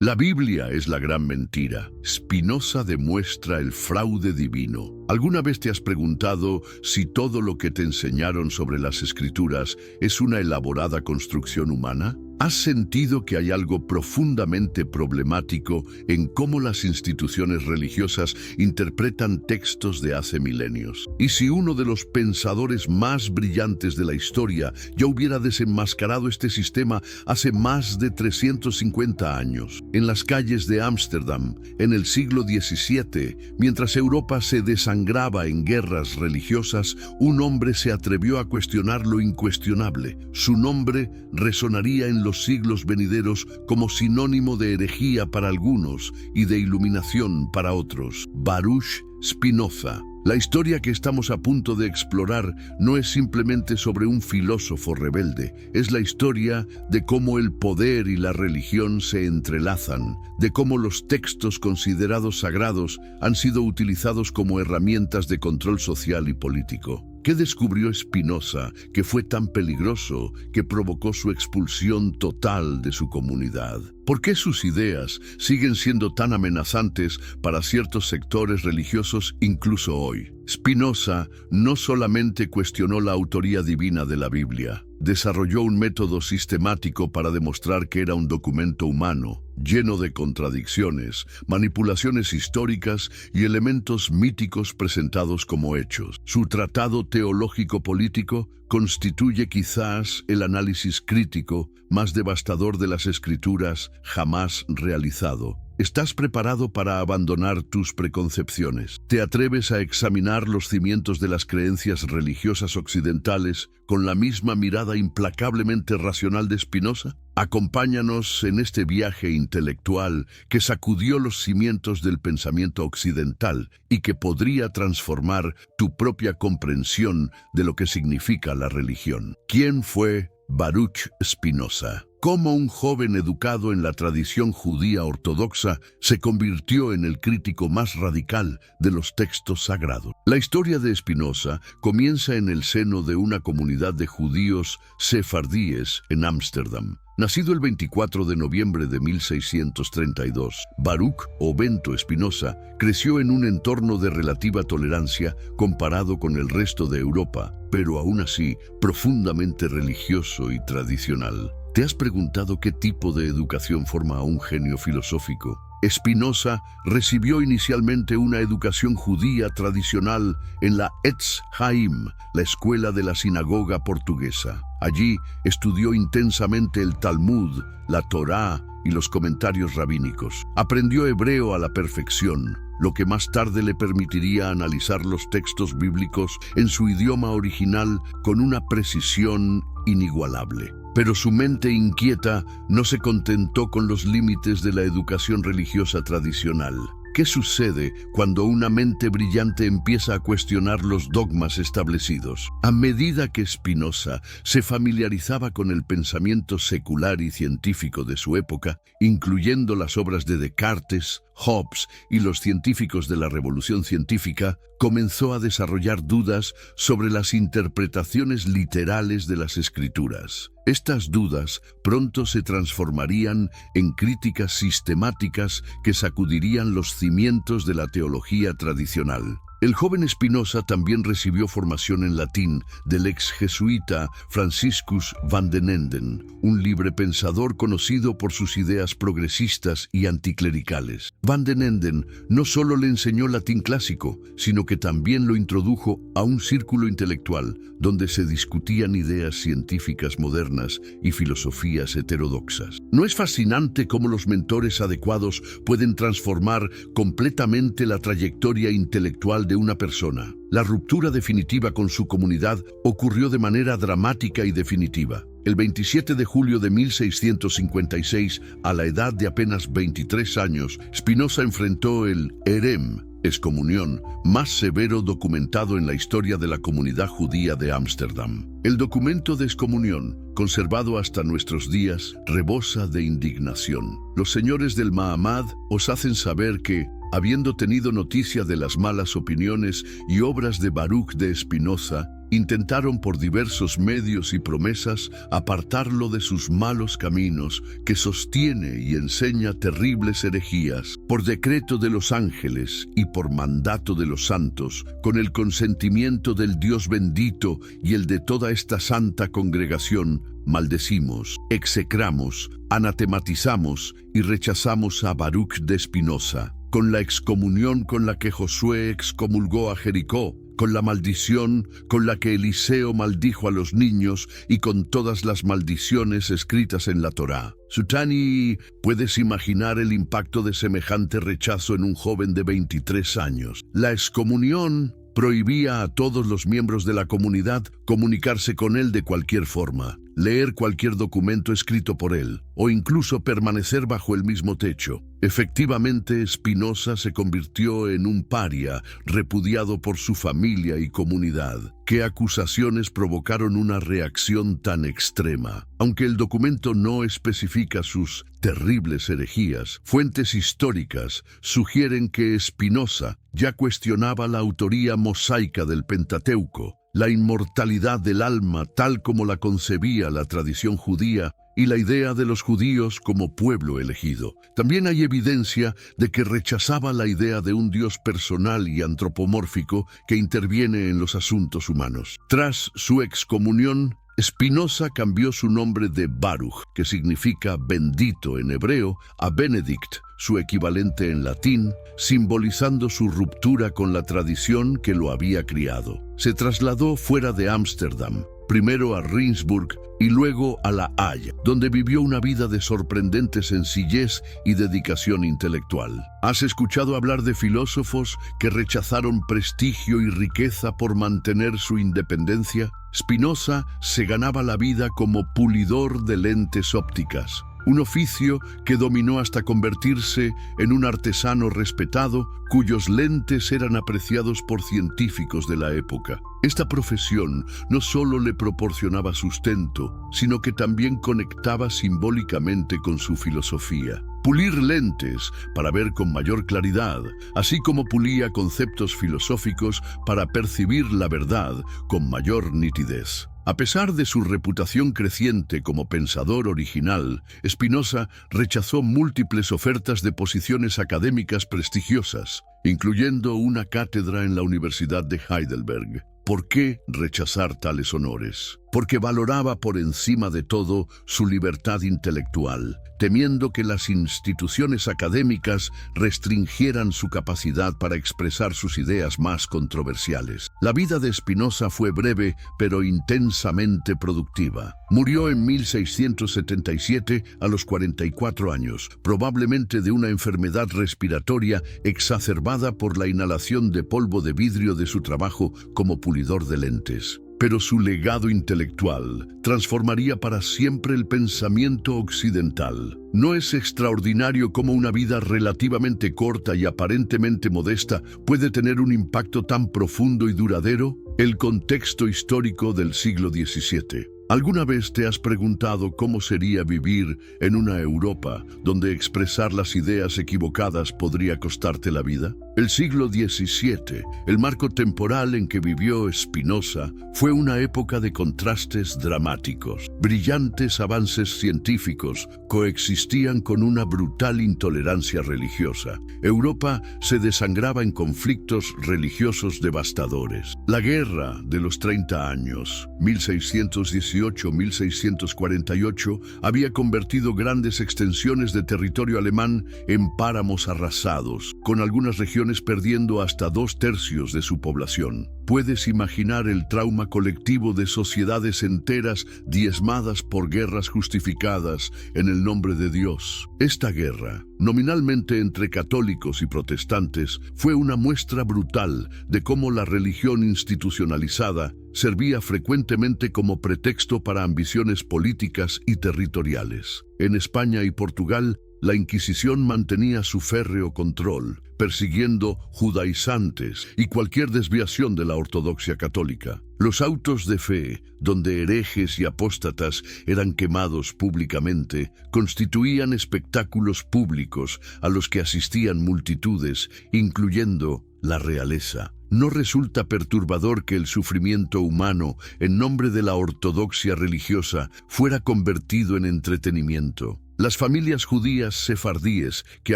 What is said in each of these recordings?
La Biblia es la gran mentira. Spinoza demuestra el fraude divino. ¿Alguna vez te has preguntado si todo lo que te enseñaron sobre las Escrituras es una elaborada construcción humana? ¿Has sentido que hay algo profundamente problemático en cómo las instituciones religiosas interpretan textos de hace milenios? ¿Y si uno de los pensadores más brillantes de la historia ya hubiera desenmascarado este sistema hace más de 350 años? En las calles de Ámsterdam, en el siglo XVII, mientras Europa se desangraba en guerras religiosas, un hombre se atrevió a cuestionar lo incuestionable. Su nombre resonaría en los siglos venideros como sinónimo de herejía para algunos y de iluminación para otros. Baruch Spinoza. La historia que estamos a punto de explorar no es simplemente sobre un filósofo rebelde, es la historia de cómo el poder y la religión se entrelazan, de cómo los textos considerados sagrados han sido utilizados como herramientas de control social y político. ¿Qué descubrió Spinoza que fue tan peligroso que provocó su expulsión total de su comunidad? ¿Por qué sus ideas siguen siendo tan amenazantes para ciertos sectores religiosos incluso hoy? Spinoza no solamente cuestionó la autoría divina de la Biblia, desarrolló un método sistemático para demostrar que era un documento humano, lleno de contradicciones, manipulaciones históricas y elementos míticos presentados como hechos. Su tratado teológico-político constituye quizás el análisis crítico más devastador de las Escrituras jamás realizado. ¿Estás preparado para abandonar tus preconcepciones? ¿Te atreves a examinar los cimientos de las creencias religiosas occidentales con la misma mirada implacablemente racional de Spinoza? Acompáñanos en este viaje intelectual que sacudió los cimientos del pensamiento occidental y que podría transformar tu propia comprensión de lo que significa la religión. ¿Quién fue Baruch Spinoza? ¿Cómo un joven educado en la tradición judía ortodoxa se convirtió en el crítico más radical de los textos sagrados? La historia de Spinoza comienza en el seno de una comunidad de judíos sefardíes en Ámsterdam. Nacido el 24 de noviembre de 1632, Baruch o Bento Spinoza creció en un entorno de relativa tolerancia comparado con el resto de Europa, pero aún así profundamente religioso y tradicional. ¿Te has preguntado qué tipo de educación forma a un genio filosófico? Spinoza recibió inicialmente una educación judía tradicional en la Etz Haim, la escuela de la sinagoga portuguesa. Allí estudió intensamente el Talmud, la Torá y los comentarios rabínicos. Aprendió hebreo a la perfección, lo que más tarde le permitiría analizar los textos bíblicos en su idioma original con una precisión inigualable. Pero su mente inquieta no se contentó con los límites de la educación religiosa tradicional. ¿Qué sucede cuando una mente brillante empieza a cuestionar los dogmas establecidos? A medida que Spinoza se familiarizaba con el pensamiento secular y científico de su época, incluyendo las obras de Descartes, Hobbes y los científicos de la Revolución Científica, comenzó a desarrollar dudas sobre las interpretaciones literales de las Escrituras. Estas dudas pronto se transformarían en críticas sistemáticas que sacudirían los cimientos de la teología tradicional. El joven Spinoza también recibió formación en latín del ex jesuita Franciscus van den Enden, un librepensador conocido por sus ideas progresistas y anticlericales. Van den Enden no solo le enseñó latín clásico, sino que también lo introdujo a un círculo intelectual donde se discutían ideas científicas modernas y filosofías heterodoxas. ¿No es fascinante cómo los mentores adecuados pueden transformar completamente la trayectoria intelectual de una persona? La ruptura definitiva con su comunidad ocurrió de manera dramática y definitiva. El 27 de julio de 1656, a la edad de apenas 23 años, Spinoza enfrentó el herem, excomunión, más severo documentado en la historia de la comunidad judía de Ámsterdam. El documento de excomunión, conservado hasta nuestros días, rebosa de indignación. Los señores del Mahamad os hacen saber que, habiendo tenido noticia de las malas opiniones y obras de Baruch de Spinoza, Intentaron por diversos medios y promesas apartarlo de sus malos caminos, que sostiene y enseña terribles herejías. Por decreto de los ángeles y por mandato de los santos, con el consentimiento del Dios bendito y el de toda esta santa congregación, maldecimos, execramos, anatematizamos y rechazamos a Baruch de Spinoza, con la excomunión con la que Josué excomulgó a Jericó, con la maldición con la que Eliseo maldijo a los niños y con todas las maldiciones escritas en la Torá. Sutani, ¿puedes imaginar el impacto de semejante rechazo en un joven de 23 años? La excomunión prohibía a todos los miembros de la comunidad comunicarse con él de cualquier forma, leer cualquier documento escrito por él, o incluso permanecer bajo el mismo techo. Efectivamente, Spinoza se convirtió en un paria, repudiado por su familia y comunidad. ¿Qué acusaciones provocaron una reacción tan extrema? Aunque el documento no especifica sus terribles herejías, fuentes históricas sugieren que Spinoza ya cuestionaba la autoría mosaica del Pentateuco, la inmortalidad del alma tal como la concebía la tradición judía y la idea de los judíos como pueblo elegido. También hay evidencia de que rechazaba la idea de un Dios personal y antropomórfico que interviene en los asuntos humanos. Tras su excomunión, Spinoza cambió su nombre de Baruch, que significa bendito en hebreo, a Benedict, su equivalente en latín, simbolizando su ruptura con la tradición que lo había criado. Se trasladó fuera de Ámsterdam, primero a Rijnsburg y luego a La Haya, donde vivió una vida de sorprendente sencillez y dedicación intelectual. ¿Has escuchado hablar de filósofos que rechazaron prestigio y riqueza por mantener su independencia? Spinoza se ganaba la vida como pulidor de lentes ópticas, un oficio que dominó hasta convertirse en un artesano respetado cuyos lentes eran apreciados por científicos de la época. Esta profesión no solo le proporcionaba sustento, sino que también conectaba simbólicamente con su filosofía. Pulir lentes para ver con mayor claridad, así como pulía conceptos filosóficos para percibir la verdad con mayor nitidez. A pesar de su reputación creciente como pensador original, Spinoza rechazó múltiples ofertas de posiciones académicas prestigiosas, incluyendo una cátedra en la Universidad de Heidelberg. ¿Por qué rechazar tales honores? Porque valoraba por encima de todo su libertad intelectual, temiendo que las instituciones académicas restringieran su capacidad para expresar sus ideas más controversiales. La vida de Spinoza fue breve, pero intensamente productiva. Murió en 1677 a los 44 años, probablemente de una enfermedad respiratoria exacerbada por la inhalación de polvo de vidrio de su trabajo como pulidor de lentes. Pero su legado intelectual transformaría para siempre el pensamiento occidental. ¿No es extraordinario cómo una vida relativamente corta y aparentemente modesta puede tener un impacto tan profundo y duradero? El contexto histórico del siglo XVII. ¿Alguna vez te has preguntado cómo sería vivir en una Europa donde expresar las ideas equivocadas podría costarte la vida? El siglo XVII, el marco temporal en que vivió Spinoza, fue una época de contrastes dramáticos. Brillantes avances científicos coexistían con una brutal intolerancia religiosa. Europa se desangraba en conflictos religiosos devastadores. La guerra de los 30 años, 1618-1648, había convertido grandes extensiones de territorio alemán en páramos arrasados, con algunas regiones perdiendo hasta 2/3 de su población. ¿Puedes imaginar el trauma colectivo de sociedades enteras diezmadas por guerras justificadas en el nombre de Dios? Esta guerra, nominalmente entre católicos y protestantes, fue una muestra brutal de cómo la religión institucionalizada servía frecuentemente como pretexto para ambiciones políticas y territoriales. En España y Portugal, la Inquisición mantenía su férreo control, persiguiendo judaizantes y cualquier desviación de la ortodoxia católica. Los autos de fe, donde herejes y apóstatas eran quemados públicamente, constituían espectáculos públicos a los que asistían multitudes, incluyendo la realeza. ¿no resulta perturbador que el sufrimiento humano, en nombre de la ortodoxia religiosa, fuera convertido en entretenimiento? Las familias judías sefardíes que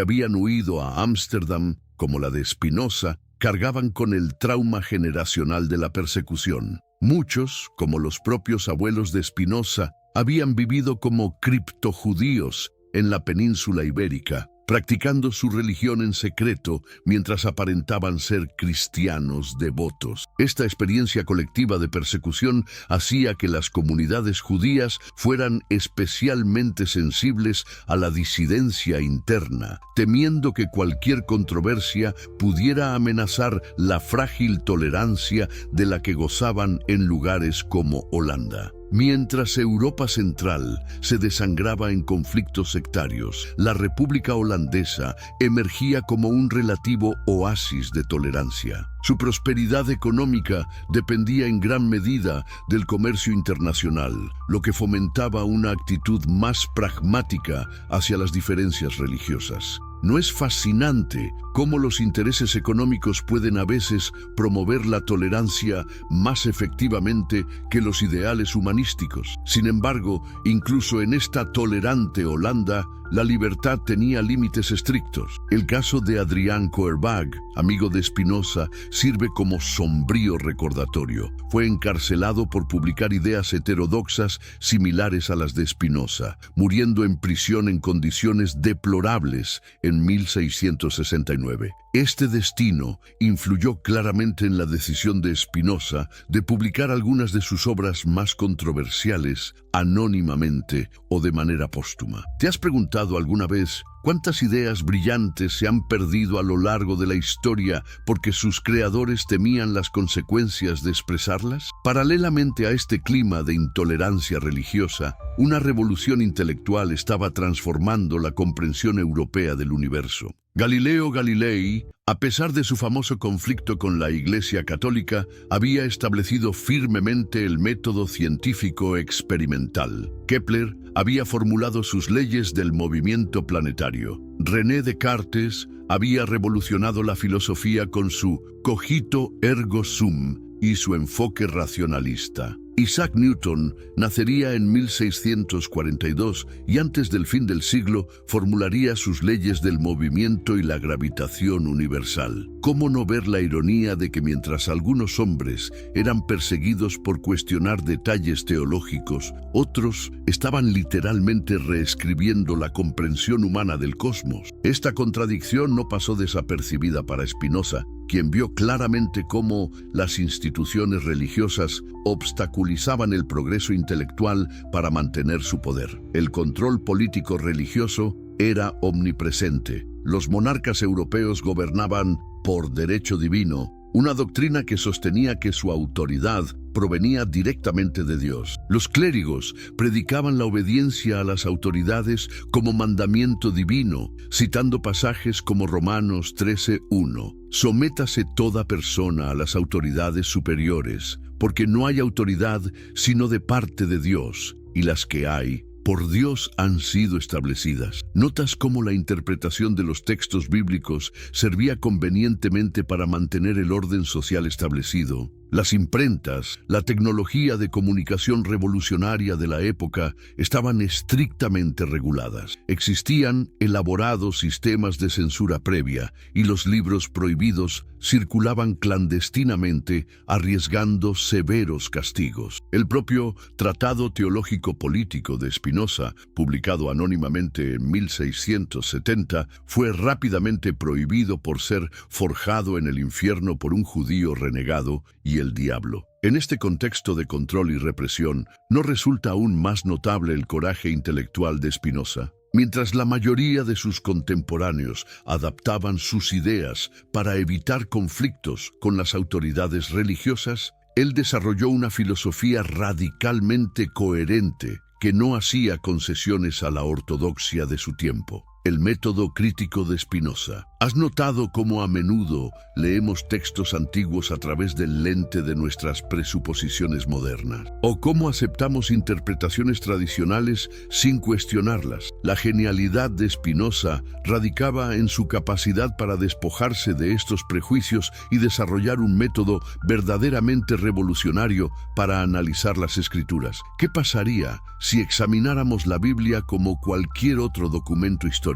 habían huido a Ámsterdam, como la de Spinoza, cargaban con el trauma generacional de la persecución. Muchos, como los propios abuelos de Spinoza, habían vivido como criptojudíos en la península ibérica, practicando su religión en secreto mientras aparentaban ser cristianos devotos. Esta experiencia colectiva de persecución hacía que las comunidades judías fueran especialmente sensibles a la disidencia interna, temiendo que cualquier controversia pudiera amenazar la frágil tolerancia de la que gozaban en lugares como Holanda. Mientras Europa Central se desangraba en conflictos sectarios, la República Holandesa emergía como un relativo oasis de tolerancia. Su prosperidad económica dependía en gran medida del comercio internacional, lo que fomentaba una actitud más pragmática hacia las diferencias religiosas. ¿No es fascinante cómo los intereses económicos pueden a veces promover la tolerancia más efectivamente que los ideales humanísticos? Sin embargo, incluso en esta tolerante Holanda, la libertad tenía límites estrictos. El caso de Adriaan Koerbagh, amigo de Spinoza, sirve como sombrío recordatorio. Fue encarcelado por publicar ideas heterodoxas similares a las de Spinoza, muriendo en prisión en condiciones deplorables en 1669. Este destino influyó claramente en la decisión de Spinoza de publicar algunas de sus obras más controversiales anónimamente o de manera póstuma. ¿Te has preguntado alguna vez cuántas ideas brillantes se han perdido a lo largo de la historia porque sus creadores temían las consecuencias de expresarlas? Paralelamente a este clima de intolerancia religiosa, una revolución intelectual estaba transformando la comprensión europea del universo. Galileo Galilei, a pesar de su famoso conflicto con la Iglesia Católica, había establecido firmemente el método científico experimental. Kepler había formulado sus leyes del movimiento planetario. René Descartes había revolucionado la filosofía con su cogito ergo sum y su enfoque racionalista. Isaac Newton nacería en 1642 y antes del fin del siglo formularía sus leyes del movimiento y la gravitación universal. ¿Cómo no ver la ironía de que mientras algunos hombres eran perseguidos por cuestionar detalles teológicos, otros estaban literalmente reescribiendo la comprensión humana del cosmos? Esta contradicción no pasó desapercibida para Spinoza, quien vio claramente cómo las instituciones religiosas obstaculizaban el progreso intelectual para mantener su poder. El control político religioso era omnipresente. Los monarcas europeos gobernaban por derecho divino, una doctrina que sostenía que su autoridad provenía directamente de Dios. Los clérigos predicaban la obediencia a las autoridades como mandamiento divino, citando pasajes como Romanos 13:1. Sométase toda persona a las autoridades superiores, porque no hay autoridad sino de parte de Dios, y las que hay, por Dios han sido establecidas. ¿Notas cómo la interpretación de los textos bíblicos servía convenientemente para mantener el orden social establecido? Las imprentas, la tecnología de comunicación revolucionaria de la época, estaban estrictamente reguladas. Existían elaborados sistemas de censura previa y los libros prohibidos circulaban clandestinamente, arriesgando severos castigos. El propio Tratado Teológico Político de Spinoza, publicado anónimamente en 1670, fue rápidamente prohibido por ser forjado en el infierno por un judío renegado y el diablo. En este contexto de control y represión, ¿no resulta aún más notable el coraje intelectual de Spinoza? Mientras la mayoría de sus contemporáneos adaptaban sus ideas para evitar conflictos con las autoridades religiosas, él desarrolló una filosofía radicalmente coherente que no hacía concesiones a la ortodoxia de su tiempo. El método crítico de Spinoza. ¿Has notado cómo a menudo leemos textos antiguos a través del lente de nuestras presuposiciones modernas? ¿O cómo aceptamos interpretaciones tradicionales sin cuestionarlas? La genialidad de Spinoza radicaba en su capacidad para despojarse de estos prejuicios y desarrollar un método verdaderamente revolucionario para analizar las Escrituras. ¿Qué pasaría si examináramos la Biblia como cualquier otro documento histórico?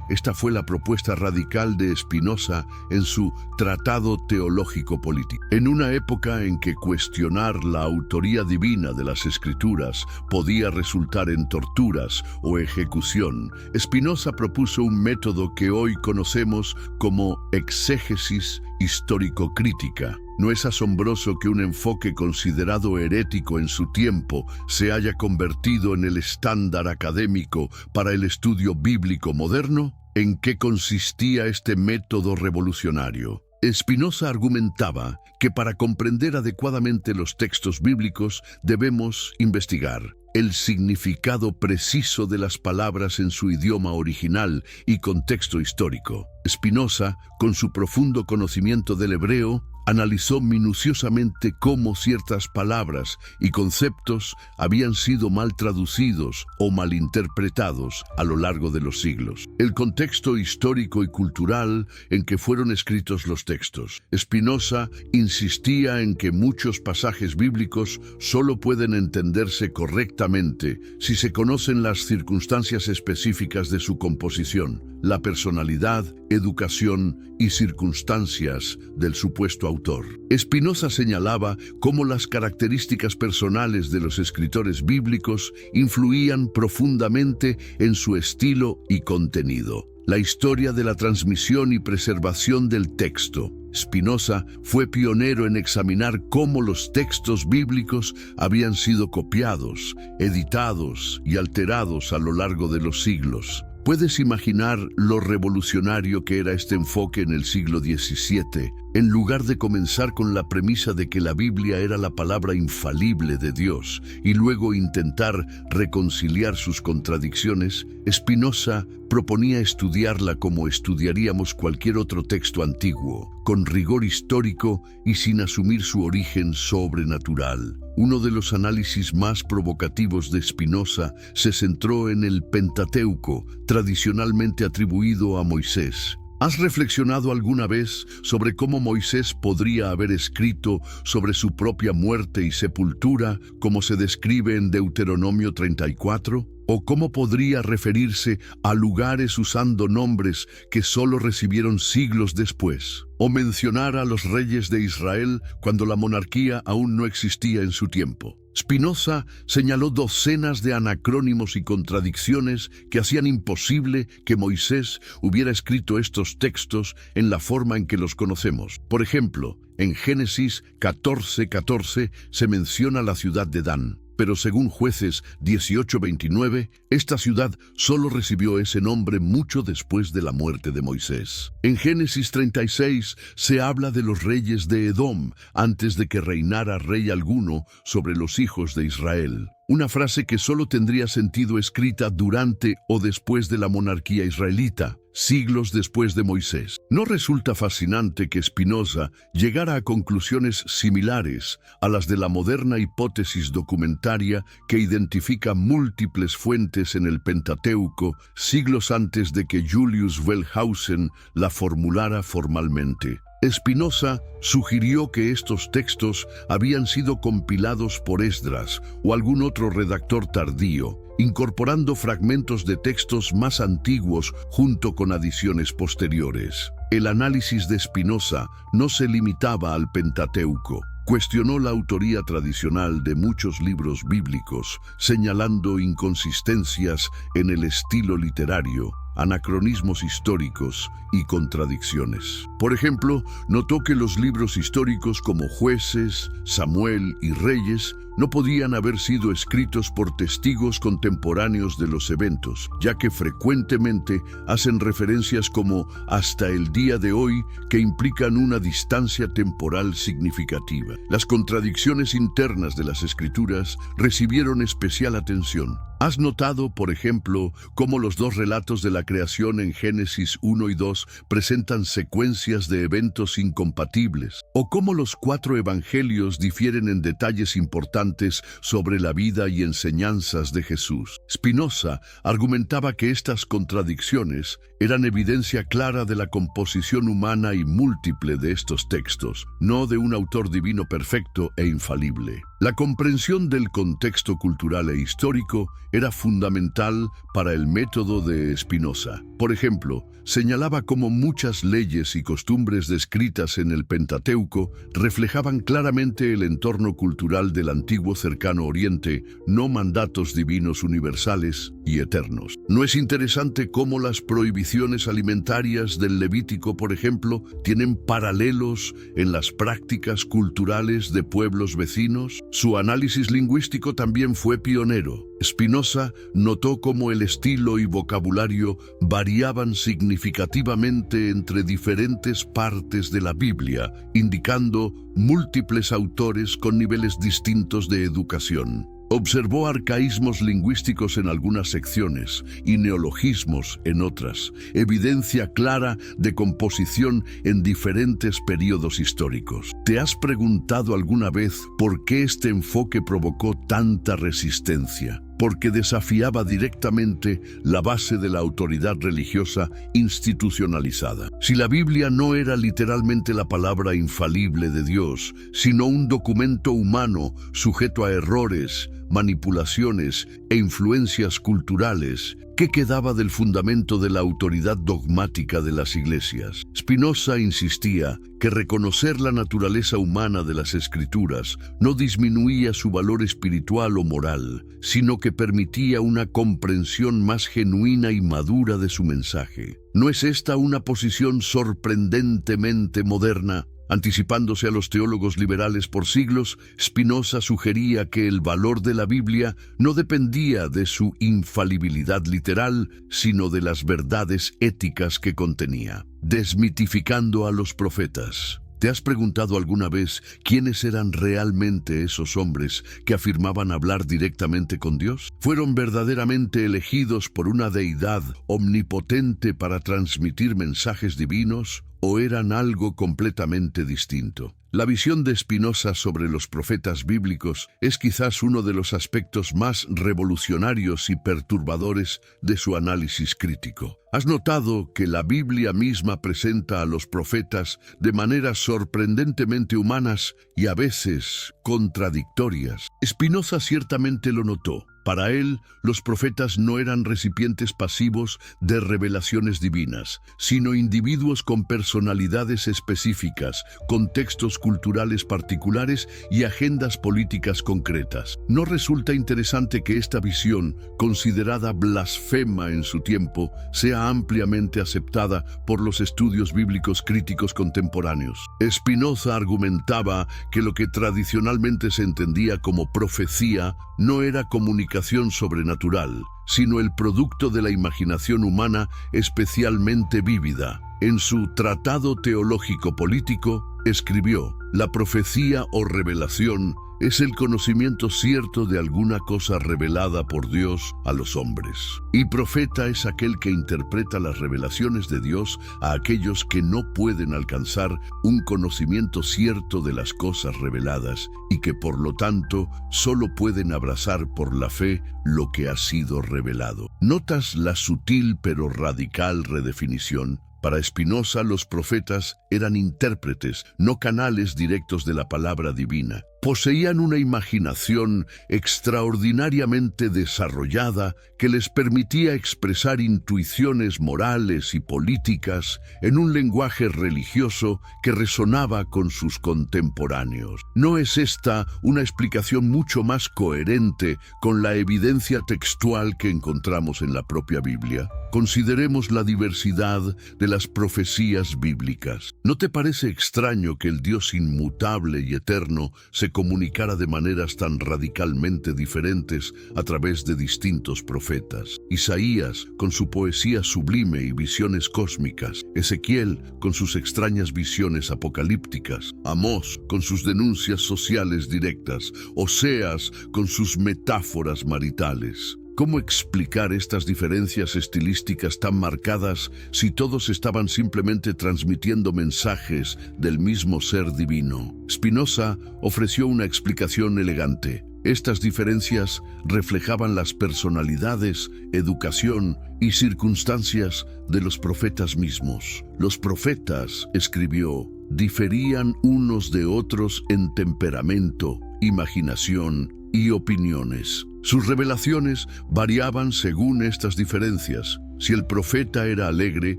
Esta fue la propuesta radical de Spinoza en su Tratado Teológico Político. En una época en que cuestionar la autoría divina de las Escrituras podía resultar en torturas o ejecución, Spinoza propuso un método que hoy conocemos como exégesis histórico-crítica. ¿No es asombroso que un enfoque considerado herético en su tiempo se haya convertido en el estándar académico para el estudio bíblico moderno? ¿En qué consistía este método revolucionario? Spinoza argumentaba que para comprender adecuadamente los textos bíblicos debemos investigar el significado preciso de las palabras en su idioma original y contexto histórico. Spinoza, con su profundo conocimiento del hebreo, analizó minuciosamente cómo ciertas palabras y conceptos habían sido mal traducidos o malinterpretados a lo largo de los siglos. El contexto histórico y cultural en que fueron escritos los textos. Spinoza insistía en que muchos pasajes bíblicos solo pueden entenderse correctamente si se conocen las circunstancias específicas de su composición, la personalidad, educación y circunstancias del supuesto autor. Spinoza señalaba cómo las características personales de los escritores bíblicos influían profundamente en su estilo y contenido. La historia de la transmisión y preservación del texto. Spinoza fue pionero en examinar cómo los textos bíblicos habían sido copiados, editados y alterados a lo largo de los siglos. ¿Puedes imaginar lo revolucionario que era este enfoque en el siglo XVII? En lugar de comenzar con la premisa de que la Biblia era la palabra infalible de Dios y luego intentar reconciliar sus contradicciones, Spinoza proponía estudiarla como estudiaríamos cualquier otro texto antiguo, con rigor histórico y sin asumir su origen sobrenatural. Uno de los análisis más provocativos de Spinoza se centró en el Pentateuco, tradicionalmente atribuido a Moisés. ¿Has reflexionado alguna vez sobre cómo Moisés podría haber escrito sobre su propia muerte y sepultura, como se describe en Deuteronomio 34? ¿O cómo podría referirse a lugares usando nombres que solo recibieron siglos después? ¿O mencionar a los reyes de Israel cuando la monarquía aún no existía en su tiempo? Spinoza señaló docenas de anacrónimos y contradicciones que hacían imposible que Moisés hubiera escrito estos textos en la forma en que los conocemos. Por ejemplo, en Génesis 14:14 se menciona la ciudad de Dan. Pero según Jueces 18:29, esta ciudad solo recibió ese nombre mucho después de la muerte de Moisés. En Génesis 36 se habla de los reyes de Edom antes de que reinara rey alguno sobre los hijos de Israel. Una frase que solo tendría sentido escrita durante o después de la monarquía israelita, siglos después de Moisés. ¿No resulta fascinante que Spinoza llegara a conclusiones similares a las de la moderna hipótesis documentaria que identifica múltiples fuentes en el Pentateuco siglos antes de que Julius Wellhausen la formulara formalmente? Spinoza sugirió que estos textos habían sido compilados por Esdras o algún otro redactor tardío, incorporando fragmentos de textos más antiguos junto con adiciones posteriores. El análisis de Spinoza no se limitaba al Pentateuco. Cuestionó la autoría tradicional de muchos libros bíblicos, señalando inconsistencias en el estilo literario, anacronismos históricos y contradicciones. Por ejemplo, notó que los libros históricos como Jueces, Samuel y Reyes no podían haber sido escritos por testigos contemporáneos de los eventos, ya que frecuentemente hacen referencias como hasta el día de hoy que implican una distancia temporal significativa. Las contradicciones internas de las Escrituras recibieron especial atención. ¿Has notado, por ejemplo, cómo los dos relatos de la creación en Génesis 1 y 2 presentan secuencias de eventos incompatibles? ¿O cómo los 4 evangelios difieren en detalles importantes sobre la vida y enseñanzas de Jesús? Spinoza argumentaba que estas contradicciones eran evidencia clara de la composición humana y múltiple de estos textos, no de un autor divino perfecto e infalible. La comprensión del contexto cultural e histórico era fundamental para el método de Spinoza. Por ejemplo, señalaba cómo muchas leyes y costumbres descritas en el Pentateuco reflejaban claramente el entorno cultural del antiguo Cercano Oriente, no mandatos divinos universales y eternos. ¿No es interesante cómo las prohibiciones alimentarias del Levítico, por ejemplo, tienen paralelos en las prácticas culturales de pueblos vecinos? Su análisis lingüístico también fue pionero. Spinoza notó cómo el estilo y vocabulario variaban significativamente entre diferentes partes de la Biblia, indicando múltiples autores con niveles distintos de educación. Observó arcaísmos lingüísticos en algunas secciones y neologismos en otras, evidencia clara de composición en diferentes periodos históricos. ¿Te has preguntado alguna vez por qué este enfoque provocó tanta resistencia? Porque desafiaba directamente la base de la autoridad religiosa institucionalizada. Si la Biblia no era literalmente la palabra infalible de Dios, sino un documento humano sujeto a errores, manipulaciones e influencias culturales, ¿qué quedaba del fundamento de la autoridad dogmática de las iglesias? Spinoza insistía que reconocer la naturaleza humana de las Escrituras no disminuía su valor espiritual o moral, sino que permitía una comprensión más genuina y madura de su mensaje. ¿No es esta una posición sorprendentemente moderna? Anticipándose a los teólogos liberales por siglos, Spinoza sugería que el valor de la Biblia no dependía de su infalibilidad literal, sino de las verdades éticas que contenía. Desmitificando a los profetas. ¿Te has preguntado alguna vez quiénes eran realmente esos hombres que afirmaban hablar directamente con Dios? ¿Fueron verdaderamente elegidos por una deidad omnipotente para transmitir mensajes divinos? ¿O eran algo completamente distinto? La visión de Spinoza sobre los profetas bíblicos es quizás uno de los aspectos más revolucionarios y perturbadores de su análisis crítico. ¿Has notado que la Biblia misma presenta a los profetas de maneras sorprendentemente humanas y a veces contradictorias? Spinoza ciertamente lo notó. Para él, los profetas no eran recipientes pasivos de revelaciones divinas, sino individuos con personalidades específicas, contextos culturales particulares y agendas políticas concretas. ¿No resulta interesante que esta visión, considerada blasfema en su tiempo, sea ampliamente aceptada por los estudios bíblicos críticos contemporáneos? Spinoza argumentaba que lo que tradicionalmente se entendía como profecía no era comunicación sobrenatural, sino el producto de la imaginación humana especialmente vívida. En su Tratado Teológico Político, escribió: la profecía o revelación es el conocimiento cierto de alguna cosa revelada por Dios a los hombres. Y profeta es aquel que interpreta las revelaciones de Dios a aquellos que no pueden alcanzar un conocimiento cierto de las cosas reveladas y que por lo tanto solo pueden abrazar por la fe lo que ha sido revelado. ¿Notas la sutil pero radical redefinición? Para Spinoza, los profetas eran intérpretes, no canales directos de la palabra divina. Poseían una imaginación extraordinariamente desarrollada que les permitía expresar intuiciones morales y políticas en un lenguaje religioso que resonaba con sus contemporáneos. ¿No es esta una explicación mucho más coherente con la evidencia textual que encontramos en la propia Biblia? Consideremos la diversidad de las profecías bíblicas. ¿No te parece extraño que el Dios inmutable y eterno se comunicara de maneras tan radicalmente diferentes a través de distintos profetas? Isaías, con su poesía sublime y visiones cósmicas; Ezequiel, con sus extrañas visiones apocalípticas; Amós, con sus denuncias sociales directas; Oseas, con sus metáforas maritales. ¿Cómo explicar estas diferencias estilísticas tan marcadas si todos estaban simplemente transmitiendo mensajes del mismo ser divino? Spinoza ofreció una explicación elegante. Estas diferencias reflejaban las personalidades, educación y circunstancias de los profetas mismos. Los profetas, escribió, diferían unos de otros en temperamento, imaginación y opiniones. Sus revelaciones variaban según estas diferencias. Si el profeta era alegre,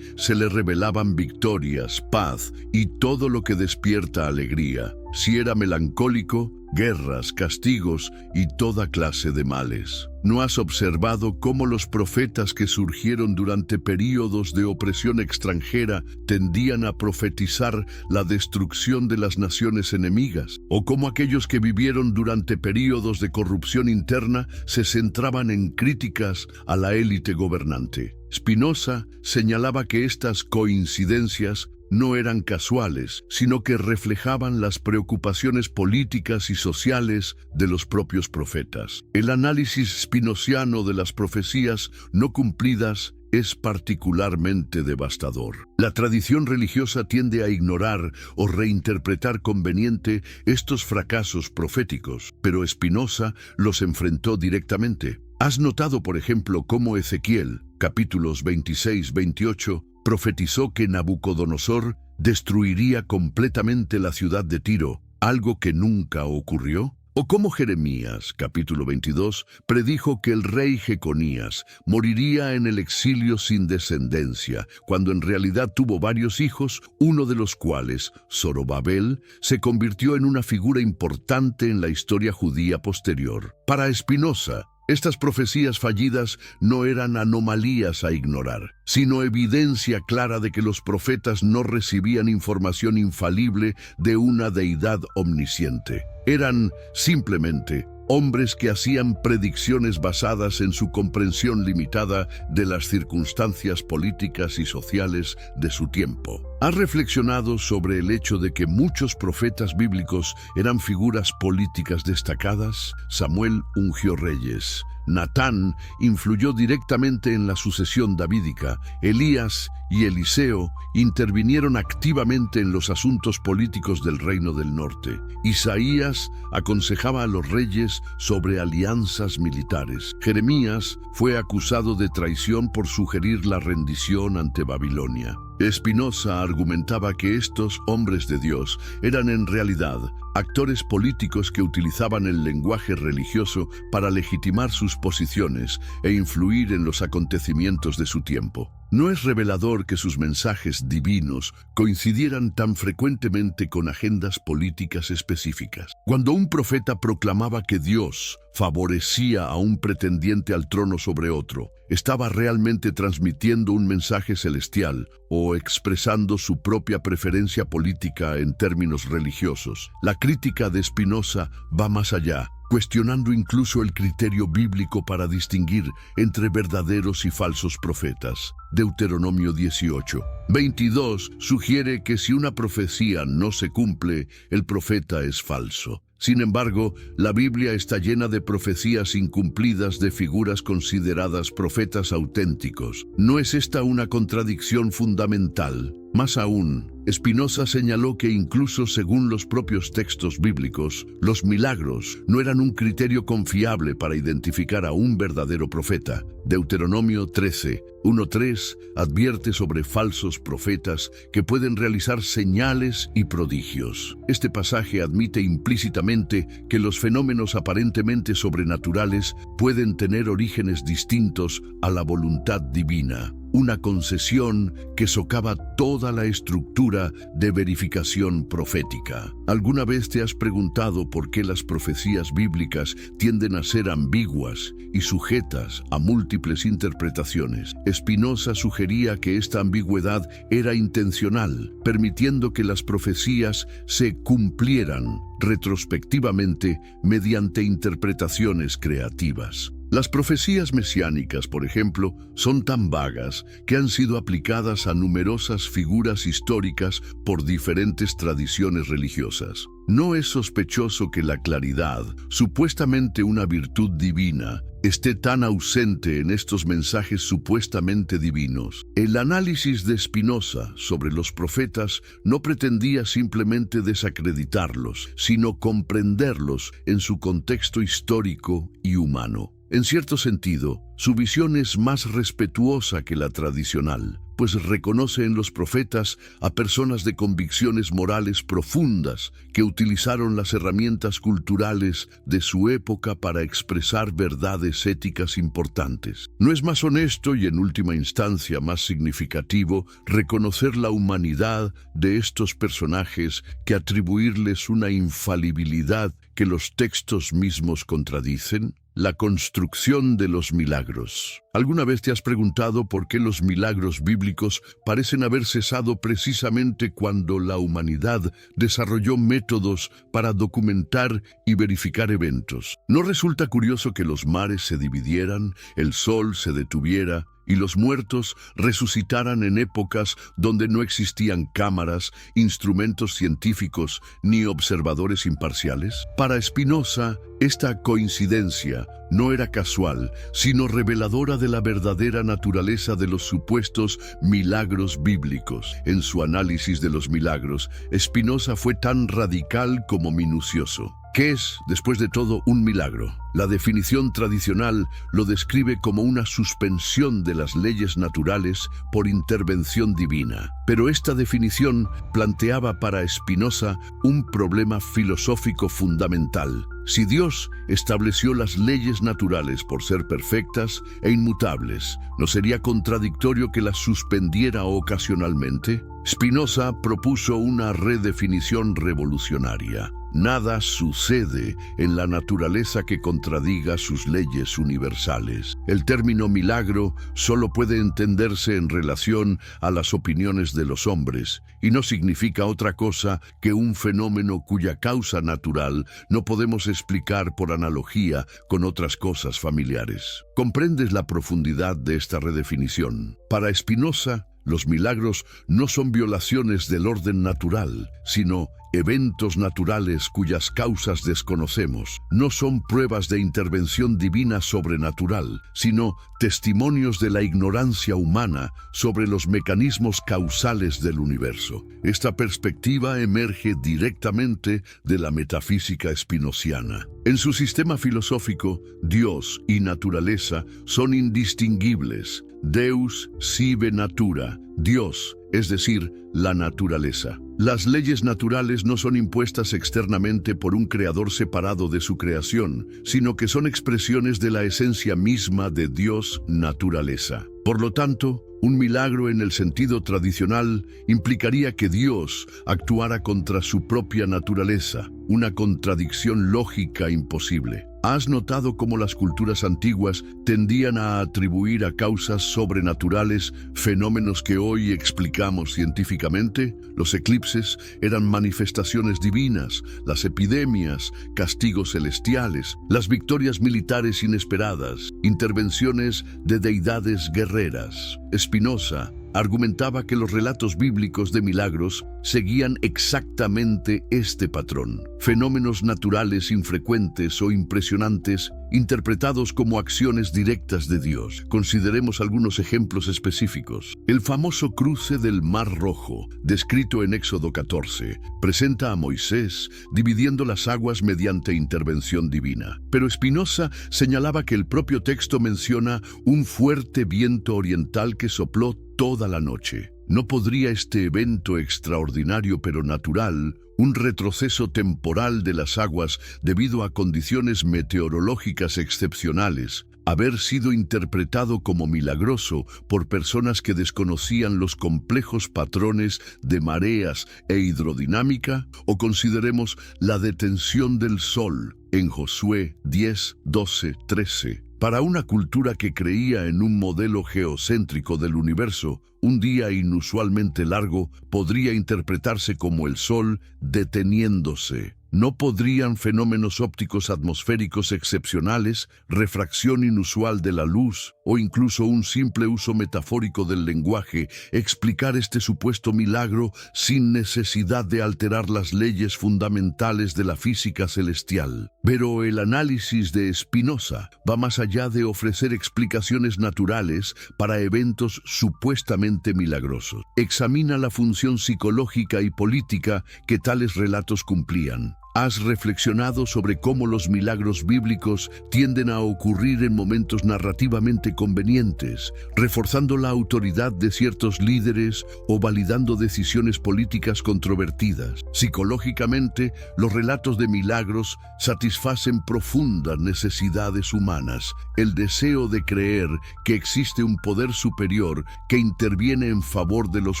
se le revelaban victorias, paz y todo lo que despierta alegría. Si era melancólico, guerras, castigos y toda clase de males. ¿No has observado cómo los profetas que surgieron durante períodos de opresión extranjera tendían a profetizar la destrucción de las naciones enemigas? ¿O cómo aquellos que vivieron durante períodos de corrupción interna se centraban en críticas a la élite gobernante? Spinoza señalaba que estas coincidencias no eran casuales, sino que reflejaban las preocupaciones políticas y sociales de los propios profetas. El análisis spinoziano de las profecías no cumplidas es particularmente devastador. La tradición religiosa tiende a ignorar o reinterpretar conveniente estos fracasos proféticos, pero Spinoza los enfrentó directamente. ¿Has notado, por ejemplo, cómo Ezequiel, capítulos 26-28, profetizó que Nabucodonosor destruiría completamente la ciudad de Tiro, algo que nunca ocurrió? ¿O cómo Jeremías, capítulo 22, predijo que el rey Jeconías moriría en el exilio sin descendencia, cuando en realidad tuvo varios hijos, uno de los cuales, Zorobabel, se convirtió en una figura importante en la historia judía posterior? Para Spinoza, estas profecías fallidas no eran anomalías a ignorar, sino evidencia clara de que los profetas no recibían información infalible de una deidad omnisciente. Eran simplemente hombres que hacían predicciones basadas en su comprensión limitada de las circunstancias políticas y sociales de su tiempo. ¿Has reflexionado sobre el hecho de que muchos profetas bíblicos eran figuras políticas destacadas? Samuel ungió reyes. Natán influyó directamente en la sucesión davídica. Elías y Eliseo intervinieron activamente en los asuntos políticos del reino del norte. Isaías aconsejaba a los reyes sobre alianzas militares. Jeremías fue acusado de traición por sugerir la rendición ante Babilonia. Spinoza argumentaba que estos hombres de Dios eran en realidad actores políticos que utilizaban el lenguaje religioso para legitimar sus posiciones e influir en los acontecimientos de su tiempo. ¿No es revelador que sus mensajes divinos coincidieran tan frecuentemente con agendas políticas específicas? Cuando un profeta proclamaba que Dios favorecía a un pretendiente al trono sobre otro, ¿estaba realmente transmitiendo un mensaje celestial o expresando su propia preferencia política en términos religiosos? La crítica de Spinoza va más allá, cuestionando incluso el criterio bíblico para distinguir entre verdaderos y falsos profetas. Deuteronomio 18:22 sugiere que si una profecía no se cumple, el profeta es falso. Sin embargo, la Biblia está llena de profecías incumplidas de figuras consideradas profetas auténticos. ¿No es esta una contradicción fundamental? Más aún, Spinoza señaló que incluso según los propios textos bíblicos, los milagros no eran un criterio confiable para identificar a un verdadero profeta. Deuteronomio 13:1-3 advierte sobre falsos profetas que pueden realizar señales y prodigios. Este pasaje admite implícitamente que los fenómenos aparentemente sobrenaturales pueden tener orígenes distintos a la voluntad divina, una concesión que socava toda la estructura de verificación profética. ¿Alguna vez te has preguntado por qué las profecías bíblicas tienden a ser ambiguas y sujetas a múltiples interpretaciones? Spinoza sugería que esta ambigüedad era intencional, permitiendo que las profecías se cumplieran retrospectivamente mediante interpretaciones creativas. Las profecías mesiánicas, por ejemplo, son tan vagas que han sido aplicadas a numerosas figuras históricas por diferentes tradiciones religiosas. No es sospechoso que la claridad, supuestamente una virtud divina, esté tan ausente en estos mensajes supuestamente divinos. El análisis de Spinoza sobre los profetas no pretendía simplemente desacreditarlos, sino comprenderlos en su contexto histórico y humano. En cierto sentido, su visión es más respetuosa que la tradicional, pues reconoce en los profetas a personas de convicciones morales profundas que utilizaron las herramientas culturales de su época para expresar verdades éticas importantes. No es más honesto y en última instancia más significativo reconocer la humanidad de estos personajes que atribuirles una infalibilidad que los textos mismos contradicen. La construcción de los milagros. ¿Alguna vez te has preguntado por qué los milagros bíblicos parecen haber cesado precisamente cuando la humanidad desarrolló métodos para documentar y verificar eventos? ¿No resulta curioso que los mares se dividieran, el sol se detuviera y los muertos resucitaran en épocas donde no existían cámaras, instrumentos científicos ni observadores imparciales? Para Spinoza, esta coincidencia no era casual, sino reveladora de la verdadera naturaleza de los supuestos milagros bíblicos. En su análisis de los milagros, Spinoza fue tan radical como minucioso. ¿Qué es, después de todo, un milagro? La definición tradicional lo describe como una suspensión de las leyes naturales por intervención divina. Pero esta definición planteaba para Spinoza un problema filosófico fundamental. Si Dios estableció las leyes naturales por ser perfectas e inmutables, ¿no sería contradictorio que las suspendiera ocasionalmente? Spinoza propuso una redefinición revolucionaria. Nada sucede en la naturaleza que contradiga sus leyes universales. El término milagro solo puede entenderse en relación a las opiniones de los hombres y no significa otra cosa que un fenómeno cuya causa natural no podemos explicar por analogía con otras cosas familiares. ¿Comprendes la profundidad de esta redefinición? Para Spinoza, los milagros no son violaciones del orden natural, sino eventos naturales cuyas causas desconocemos. No son pruebas de intervención divina sobrenatural, sino testimonios de la ignorancia humana sobre los mecanismos causales del universo. Esta perspectiva emerge directamente de la metafísica spinociana. En su sistema filosófico, Dios y naturaleza son indistinguibles. Deus sive natura, Dios, es decir, la naturaleza. Las leyes naturales no son impuestas externamente por un creador separado de su creación, sino que son expresiones de la esencia misma de Dios, naturaleza. Por lo tanto, un milagro en el sentido tradicional implicaría que Dios actuara contra su propia naturaleza, una contradicción lógica imposible. ¿Has notado cómo las culturas antiguas tendían a atribuir a causas sobrenaturales fenómenos que hoy explicamos científicamente? Los eclipses eran manifestaciones divinas, las epidemias, castigos celestiales, las victorias militares inesperadas, intervenciones de deidades guerreras. Spinoza argumentaba que los relatos bíblicos de milagros seguían exactamente este patrón. Fenómenos naturales infrecuentes o impresionantes interpretados como acciones directas de Dios. Consideremos algunos ejemplos específicos. El famoso cruce del Mar Rojo, descrito en Éxodo 14, presenta a Moisés dividiendo las aguas mediante intervención divina. Pero Spinoza señalaba que el propio texto menciona un fuerte viento oriental que sopló toda la noche. ¿No podría este evento extraordinario pero natural, un retroceso temporal de las aguas debido a condiciones meteorológicas excepcionales, haber sido interpretado como milagroso por personas que desconocían los complejos patrones de mareas e hidrodinámica? O consideremos la detención del sol en Josué 10, 12, 13. Para una cultura que creía en un modelo geocéntrico del universo, un día inusualmente largo podría interpretarse como el sol deteniéndose. ¿No podrían fenómenos ópticos atmosféricos excepcionales, refracción inusual de la luz o incluso un simple uso metafórico del lenguaje explicar este supuesto milagro sin necesidad de alterar las leyes fundamentales de la física celestial? Pero el análisis de Spinoza va más allá de ofrecer explicaciones naturales para eventos supuestamente milagrosos. Examina la función psicológica y política que tales relatos cumplían. ¿Has reflexionado sobre cómo los milagros bíblicos tienden a ocurrir en momentos narrativamente convenientes, reforzando la autoridad de ciertos líderes o validando decisiones políticas controvertidas? Psicológicamente, los relatos de milagros satisfacen profundas necesidades humanas, el deseo de creer que existe un poder superior que interviene en favor de los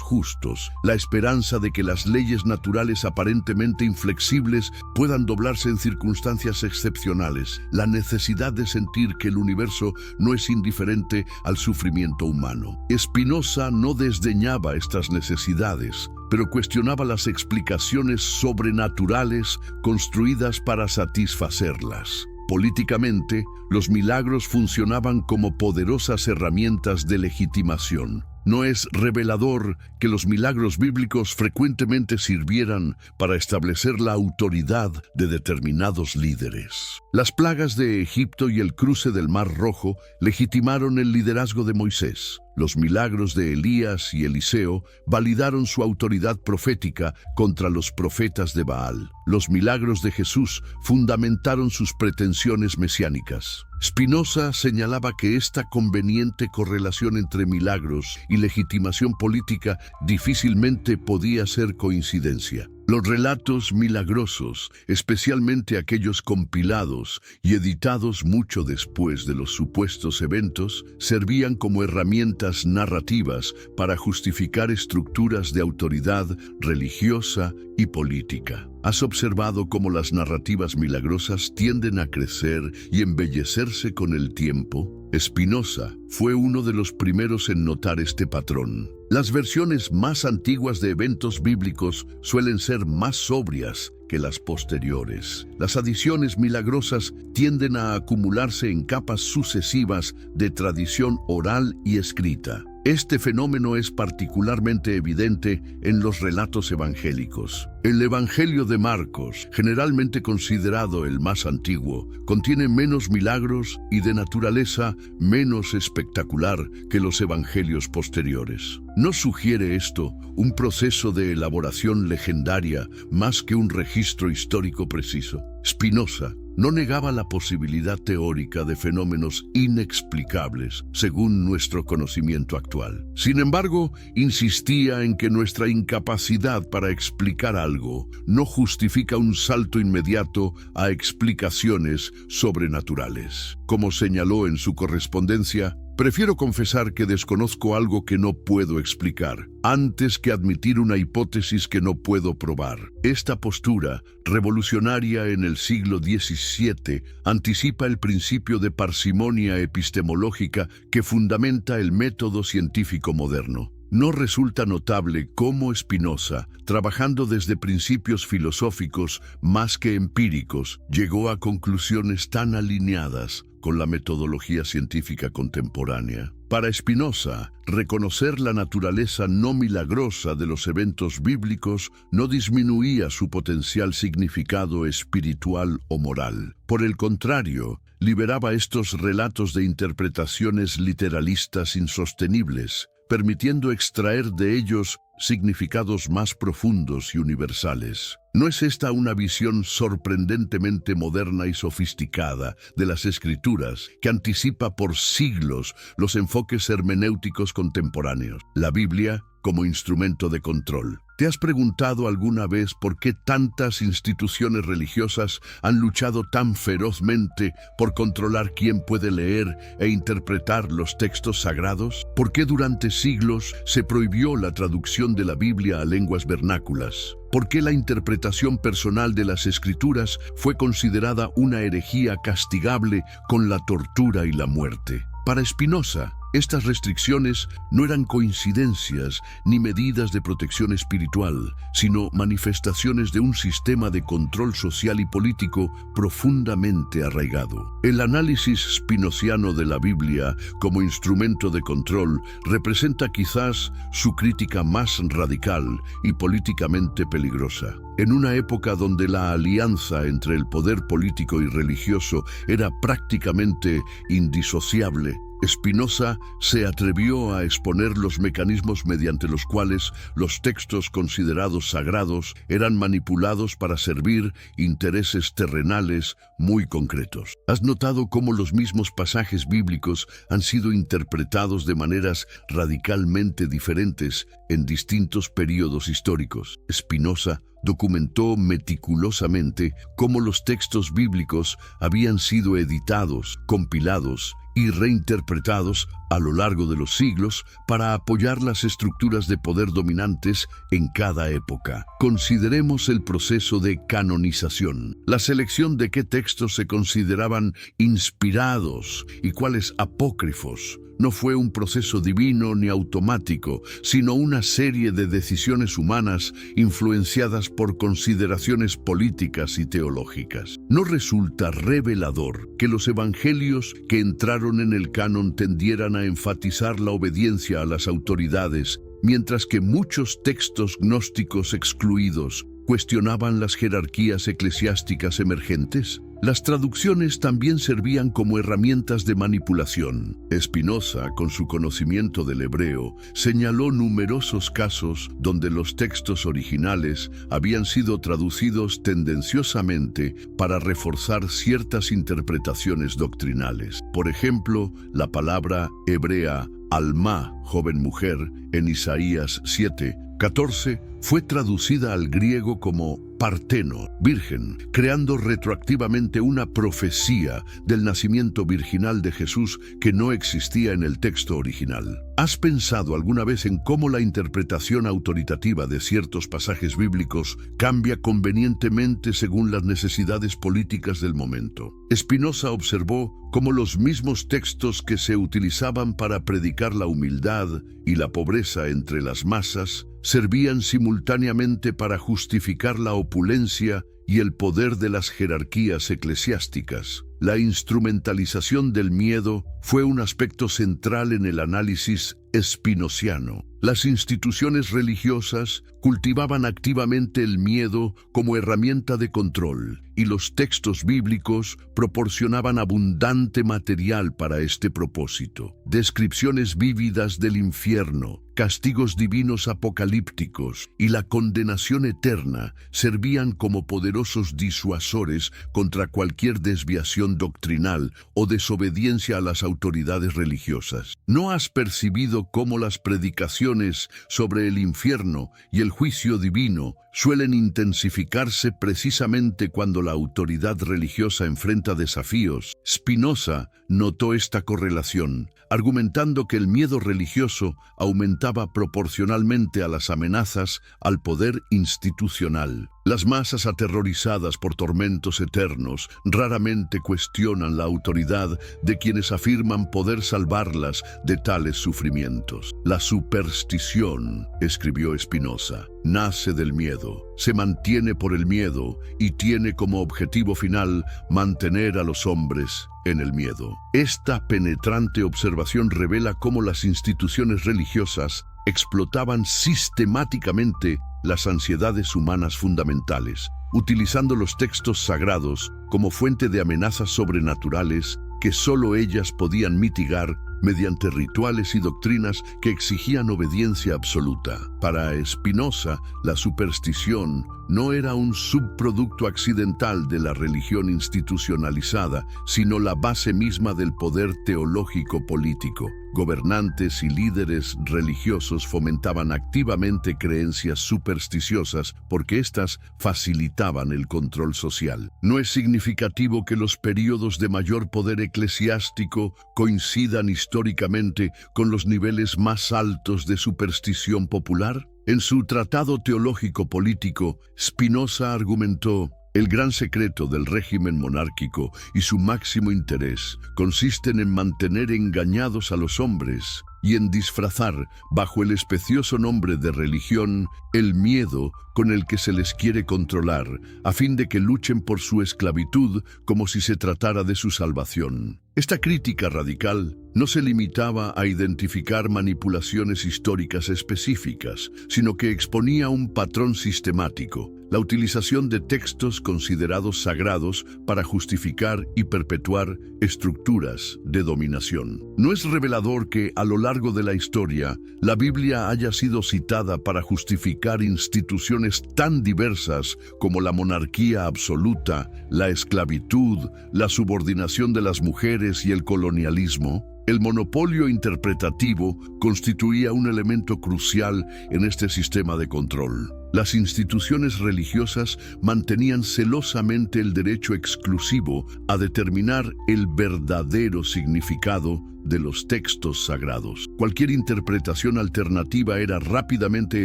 justos, la esperanza de que las leyes naturales aparentemente inflexibles puedan doblarse en circunstancias excepcionales, la necesidad de sentir que el universo no es indiferente al sufrimiento humano. Spinoza no desdeñaba estas necesidades, pero cuestionaba las explicaciones sobrenaturales construidas para satisfacerlas. Políticamente, los milagros funcionaban como poderosas herramientas de legitimación. ¿No es revelador que los milagros bíblicos frecuentemente sirvieran para establecer la autoridad de determinados líderes? Las plagas de Egipto y el cruce del Mar Rojo legitimaron el liderazgo de Moisés. Los milagros de Elías y Eliseo validaron su autoridad profética contra los profetas de Baal. Los milagros de Jesús fundamentaron sus pretensiones mesiánicas. Spinoza señalaba que esta conveniente correlación entre milagros y legitimación política difícilmente podía ser coincidencia. Los relatos milagrosos, especialmente aquellos compilados y editados mucho después de los supuestos eventos, servían como herramientas narrativas para justificar estructuras de autoridad religiosa y política. ¿Has observado cómo las narrativas milagrosas tienden a crecer y embellecerse con el tiempo? Spinoza fue uno de los primeros en notar este patrón. Las versiones más antiguas de eventos bíblicos suelen ser más sobrias que las posteriores. Las adiciones milagrosas tienden a acumularse en capas sucesivas de tradición oral y escrita. Este fenómeno es particularmente evidente en los relatos evangélicos. El Evangelio de Marcos, generalmente considerado el más antiguo, contiene menos milagros y de naturaleza menos espectacular que los evangelios posteriores. ¿No sugiere esto un proceso de elaboración legendaria más que un registro histórico preciso? Spinoza no negaba la posibilidad teórica de fenómenos inexplicables según nuestro conocimiento actual. Sin embargo, insistía en que nuestra incapacidad para explicar algo no justifica un salto inmediato a explicaciones sobrenaturales. Como señaló en su correspondencia, prefiero confesar que desconozco algo que no puedo explicar, antes que admitir una hipótesis que no puedo probar. Esta postura, revolucionaria en el siglo XVII, anticipa el principio de parsimonia epistemológica que fundamenta el método científico moderno. ¿No resulta notable cómo Spinoza, trabajando desde principios filosóficos más que empíricos, llegó a conclusiones tan alineadas con la metodología científica contemporánea? Para Spinoza, reconocer la naturaleza no milagrosa de los eventos bíblicos no disminuía su potencial significado espiritual o moral. Por el contrario, liberaba estos relatos de interpretaciones literalistas insostenibles, permitiendo extraer de ellos significados más profundos y universales. ¿No es esta una visión sorprendentemente moderna y sofisticada de las Escrituras que anticipa por siglos los enfoques hermenéuticos contemporáneos? La Biblia como instrumento de control. ¿Te has preguntado alguna vez por qué tantas instituciones religiosas han luchado tan ferozmente por controlar quién puede leer e interpretar los textos sagrados? ¿Por qué durante siglos se prohibió la traducción de la Biblia a lenguas vernáculas? ¿Por qué la interpretación personal de las Escrituras fue considerada una herejía castigable con la tortura y la muerte? Para Spinoza, Estas restricciones no eran coincidencias ni medidas de protección espiritual, sino manifestaciones de un sistema de control social y político profundamente arraigado. El análisis spinoziano de la Biblia como instrumento de control representa quizás su crítica más radical y políticamente peligrosa. En una época donde la alianza entre el poder político y religioso era prácticamente indisociable, Spinoza se atrevió a exponer los mecanismos mediante los cuales los textos considerados sagrados eran manipulados para servir intereses terrenales muy concretos. ¿Has notado cómo los mismos pasajes bíblicos han sido interpretados de maneras radicalmente diferentes en distintos períodos históricos? Spinoza documentó meticulosamente cómo los textos bíblicos habían sido editados, compilados y reinterpretados a lo largo de los siglos para apoyar las estructuras de poder dominantes en cada época. Consideremos el proceso de canonización, la selección de qué textos se consideraban inspirados y cuáles apócrifos. No fue un proceso divino ni automático, sino una serie de decisiones humanas influenciadas por consideraciones políticas y teológicas. ¿No resulta revelador que los evangelios que entraron en el canon tendieran a enfatizar la obediencia a las autoridades, mientras que muchos textos gnósticos excluidos cuestionaban las jerarquías eclesiásticas emergentes? Las traducciones también servían como herramientas de manipulación. Spinoza, con su conocimiento del hebreo, señaló numerosos casos donde los textos originales habían sido traducidos tendenciosamente para reforzar ciertas interpretaciones doctrinales. Por ejemplo, la palabra hebrea alma, joven mujer, en Isaías 7:14, fue traducida al griego como parteno, virgen, creando retroactivamente una profecía del nacimiento virginal de Jesús que no existía en el texto original. ¿Has pensado alguna vez en cómo la interpretación autoritativa de ciertos pasajes bíblicos cambia convenientemente según las necesidades políticas del momento? Spinoza observó cómo los mismos textos que se utilizaban para predicar la humildad y la pobreza entre las masas servían simultáneamente para justificar la opulencia y el poder de las jerarquías eclesiásticas. La instrumentalización del miedo fue un aspecto central en el análisis spinoziano. Las instituciones religiosas cultivaban activamente el miedo como herramienta de control, y los textos bíblicos proporcionaban abundante material para este propósito. Descripciones vívidas del infierno, castigos divinos apocalípticos y la condenación eterna servían como poderosos disuasores contra cualquier desviación doctrinal o desobediencia a las autoridades religiosas. ¿No has percibido cómo las predicaciones sobre el infierno y el juicio divino suelen intensificarse precisamente cuando la autoridad religiosa enfrenta desafíos? Spinoza notó esta correlación, argumentando que el miedo religioso aumentaba proporcionalmente a las amenazas al poder institucional. Las masas aterrorizadas por tormentos eternos raramente cuestionan la autoridad de quienes afirman poder salvarlas de tales sufrimientos. La superstición, escribió Spinoza, nace del miedo, se mantiene por el miedo y tiene como objetivo final mantener a los hombres en el miedo. Esta penetrante observación revela cómo las instituciones religiosas explotaban sistemáticamente las ansiedades humanas fundamentales, utilizando los textos sagrados como fuente de amenazas sobrenaturales que solo ellas podían mitigar mediante rituales y doctrinas que exigían obediencia absoluta. Para Spinoza, la superstición no era un subproducto accidental de la religión institucionalizada, sino la base misma del poder teológico político. Gobernantes y líderes religiosos fomentaban activamente creencias supersticiosas porque éstas facilitaban el control social. ¿No es significativo que los períodos de mayor poder eclesiástico coincidan históricamente con los niveles más altos de superstición popular? En su Tratado Teológico Político, Spinoza argumentó: El gran secreto del régimen monárquico y su máximo interés consisten en mantener engañados a los hombres y en disfrazar, bajo el especioso nombre de religión, el miedo con el que se les quiere controlar, a fin de que luchen por su esclavitud como si se tratara de su salvación. Esta crítica radical no se limitaba a identificar manipulaciones históricas específicas, sino que exponía un patrón sistemático: la utilización de textos considerados sagrados para justificar y perpetuar estructuras de dominación. No es revelador que, a lo largo de la historia, la Biblia haya sido citada para justificar instituciones tan diversas como la monarquía absoluta, la esclavitud, la subordinación de las mujeres y el colonialismo. El monopolio interpretativo constituía un elemento crucial en este sistema de control. Las instituciones religiosas mantenían celosamente el derecho exclusivo a determinar el verdadero significado de los textos sagrados. Cualquier interpretación alternativa era rápidamente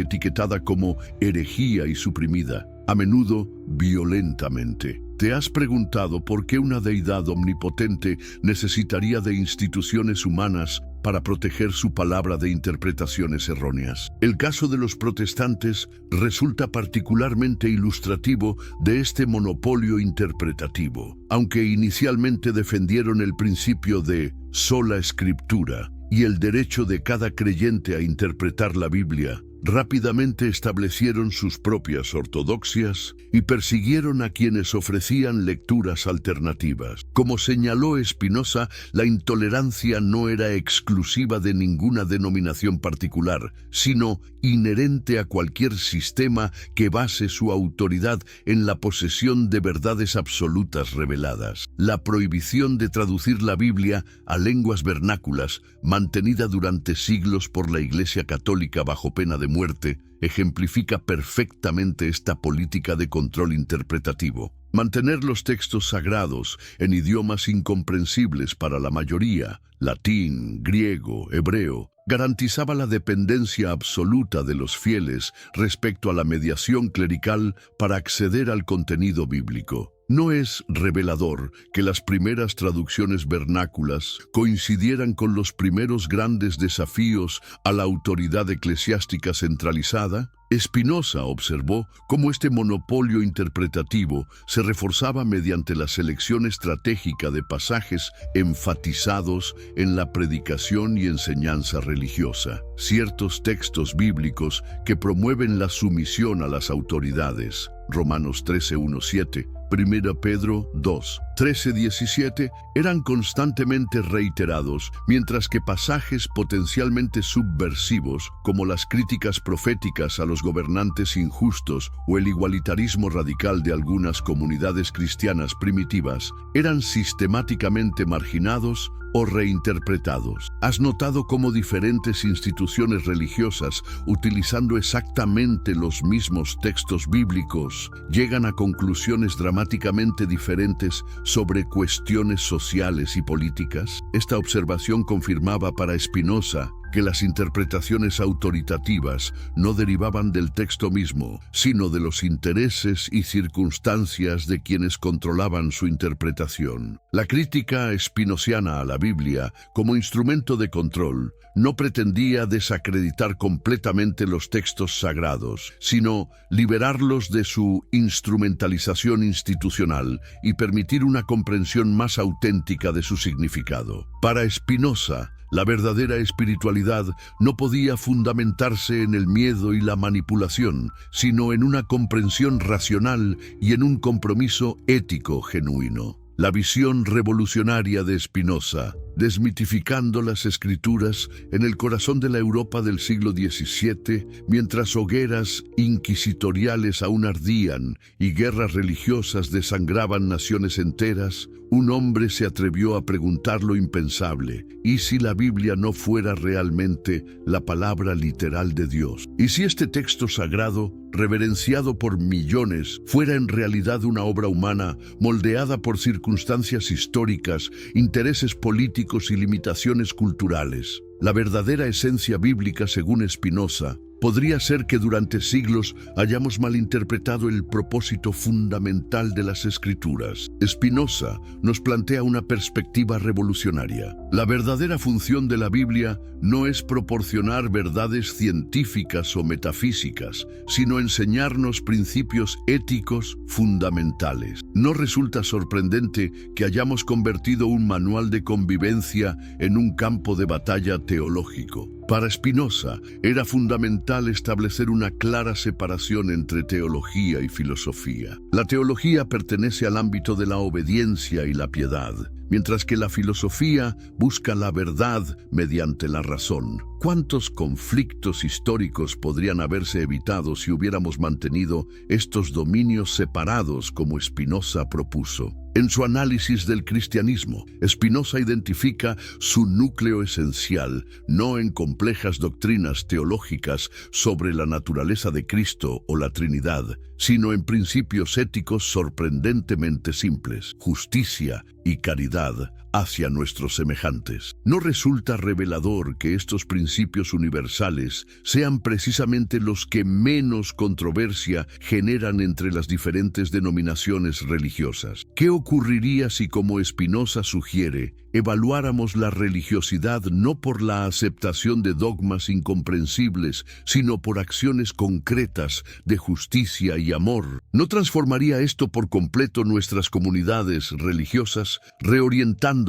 etiquetada como herejía y suprimida, a menudo violentamente. ¿Te has preguntado por qué una deidad omnipotente necesitaría de instituciones humanas para proteger su palabra de interpretaciones erróneas? El caso de los protestantes resulta particularmente ilustrativo de este monopolio interpretativo. Aunque inicialmente defendieron el principio de sola escritura y el derecho de cada creyente a interpretar la Biblia, rápidamente establecieron sus propias ortodoxias y persiguieron a quienes ofrecían lecturas alternativas. Como señaló Spinoza, la intolerancia no era exclusiva de ninguna denominación particular, sino inherente a cualquier sistema que base su autoridad en la posesión de verdades absolutas reveladas. La prohibición de traducir la Biblia a lenguas vernáculas, mantenida durante siglos por la Iglesia Católica bajo pena de muerte, ejemplifica perfectamente esta política de control interpretativo. Mantener los textos sagrados en idiomas incomprensibles para la mayoría, latín, griego, hebreo, garantizaba la dependencia absoluta de los fieles respecto a la mediación clerical para acceder al contenido bíblico. No es revelador que las primeras traducciones vernáculas coincidieran con los primeros grandes desafíos a la autoridad eclesiástica centralizada. Spinoza observó cómo este monopolio interpretativo se reforzaba mediante la selección estratégica de pasajes enfatizados en la predicación y enseñanza religiosa. Ciertos textos bíblicos que promueven la sumisión a las autoridades, Romanos 13:1-7, 1 Pedro 2, 13-17, eran constantemente reiterados, mientras que pasajes potencialmente subversivos, como las críticas proféticas a los gobernantes injustos o el igualitarismo radical de algunas comunidades cristianas primitivas, eran sistemáticamente marginados o reinterpretados. ¿Has notado cómo diferentes instituciones religiosas, utilizando exactamente los mismos textos bíblicos, llegan a conclusiones dramáticamente diferentes sobre cuestiones sociales y políticas? Esta observación confirmaba para Spinoza que las interpretaciones autoritativas no derivaban del texto mismo, sino de los intereses y circunstancias de quienes controlaban su interpretación. La crítica spinociana a la Biblia, como instrumento de control, no pretendía desacreditar completamente los textos sagrados, sino liberarlos de su instrumentalización institucional y permitir una comprensión más auténtica de su significado. Para Spinoza, la verdadera espiritualidad no podía fundamentarse en el miedo y la manipulación, sino en una comprensión racional y en un compromiso ético genuino. La visión revolucionaria de Spinoza, desmitificando las escrituras en el corazón de la Europa del siglo XVII, mientras hogueras inquisitoriales aún ardían y guerras religiosas desangraban naciones enteras, un hombre se atrevió a preguntar lo impensable: ¿y si la Biblia no fuera realmente la palabra literal de Dios? ¿Y si este texto sagrado, reverenciado por millones, fuera en realidad una obra humana moldeada por circunstancias históricas, intereses políticos y limitaciones culturales? La verdadera esencia bíblica, según Spinoza, podría ser que durante siglos hayamos malinterpretado el propósito fundamental de las Escrituras. Spinoza nos plantea una perspectiva revolucionaria. La verdadera función de la Biblia no es proporcionar verdades científicas o metafísicas, sino enseñarnos principios éticos fundamentales. No resulta sorprendente que hayamos convertido un manual de convivencia en un campo de batalla teológico. Para Spinoza era fundamental establecer una clara separación entre teología y filosofía. La teología pertenece al ámbito de la obediencia y la piedad, mientras que la filosofía busca la verdad mediante la razón. ¿Cuántos conflictos históricos podrían haberse evitado si hubiéramos mantenido estos dominios separados como Spinoza propuso? En su análisis del cristianismo, Spinoza identifica su núcleo esencial no en complejas doctrinas teológicas sobre la naturaleza de Cristo o la Trinidad, sino en principios éticos sorprendentemente simples: justicia y caridad hacia nuestros semejantes. ¿No resulta revelador que estos principios universales sean precisamente los que menos controversia generan entre las diferentes denominaciones religiosas? ¿Qué ocurriría si, como Spinoza sugiere, evaluáramos la religiosidad no por la aceptación de dogmas incomprensibles, sino por acciones concretas de justicia y amor? ¿No transformaría esto por completo nuestras comunidades religiosas, reorientándolas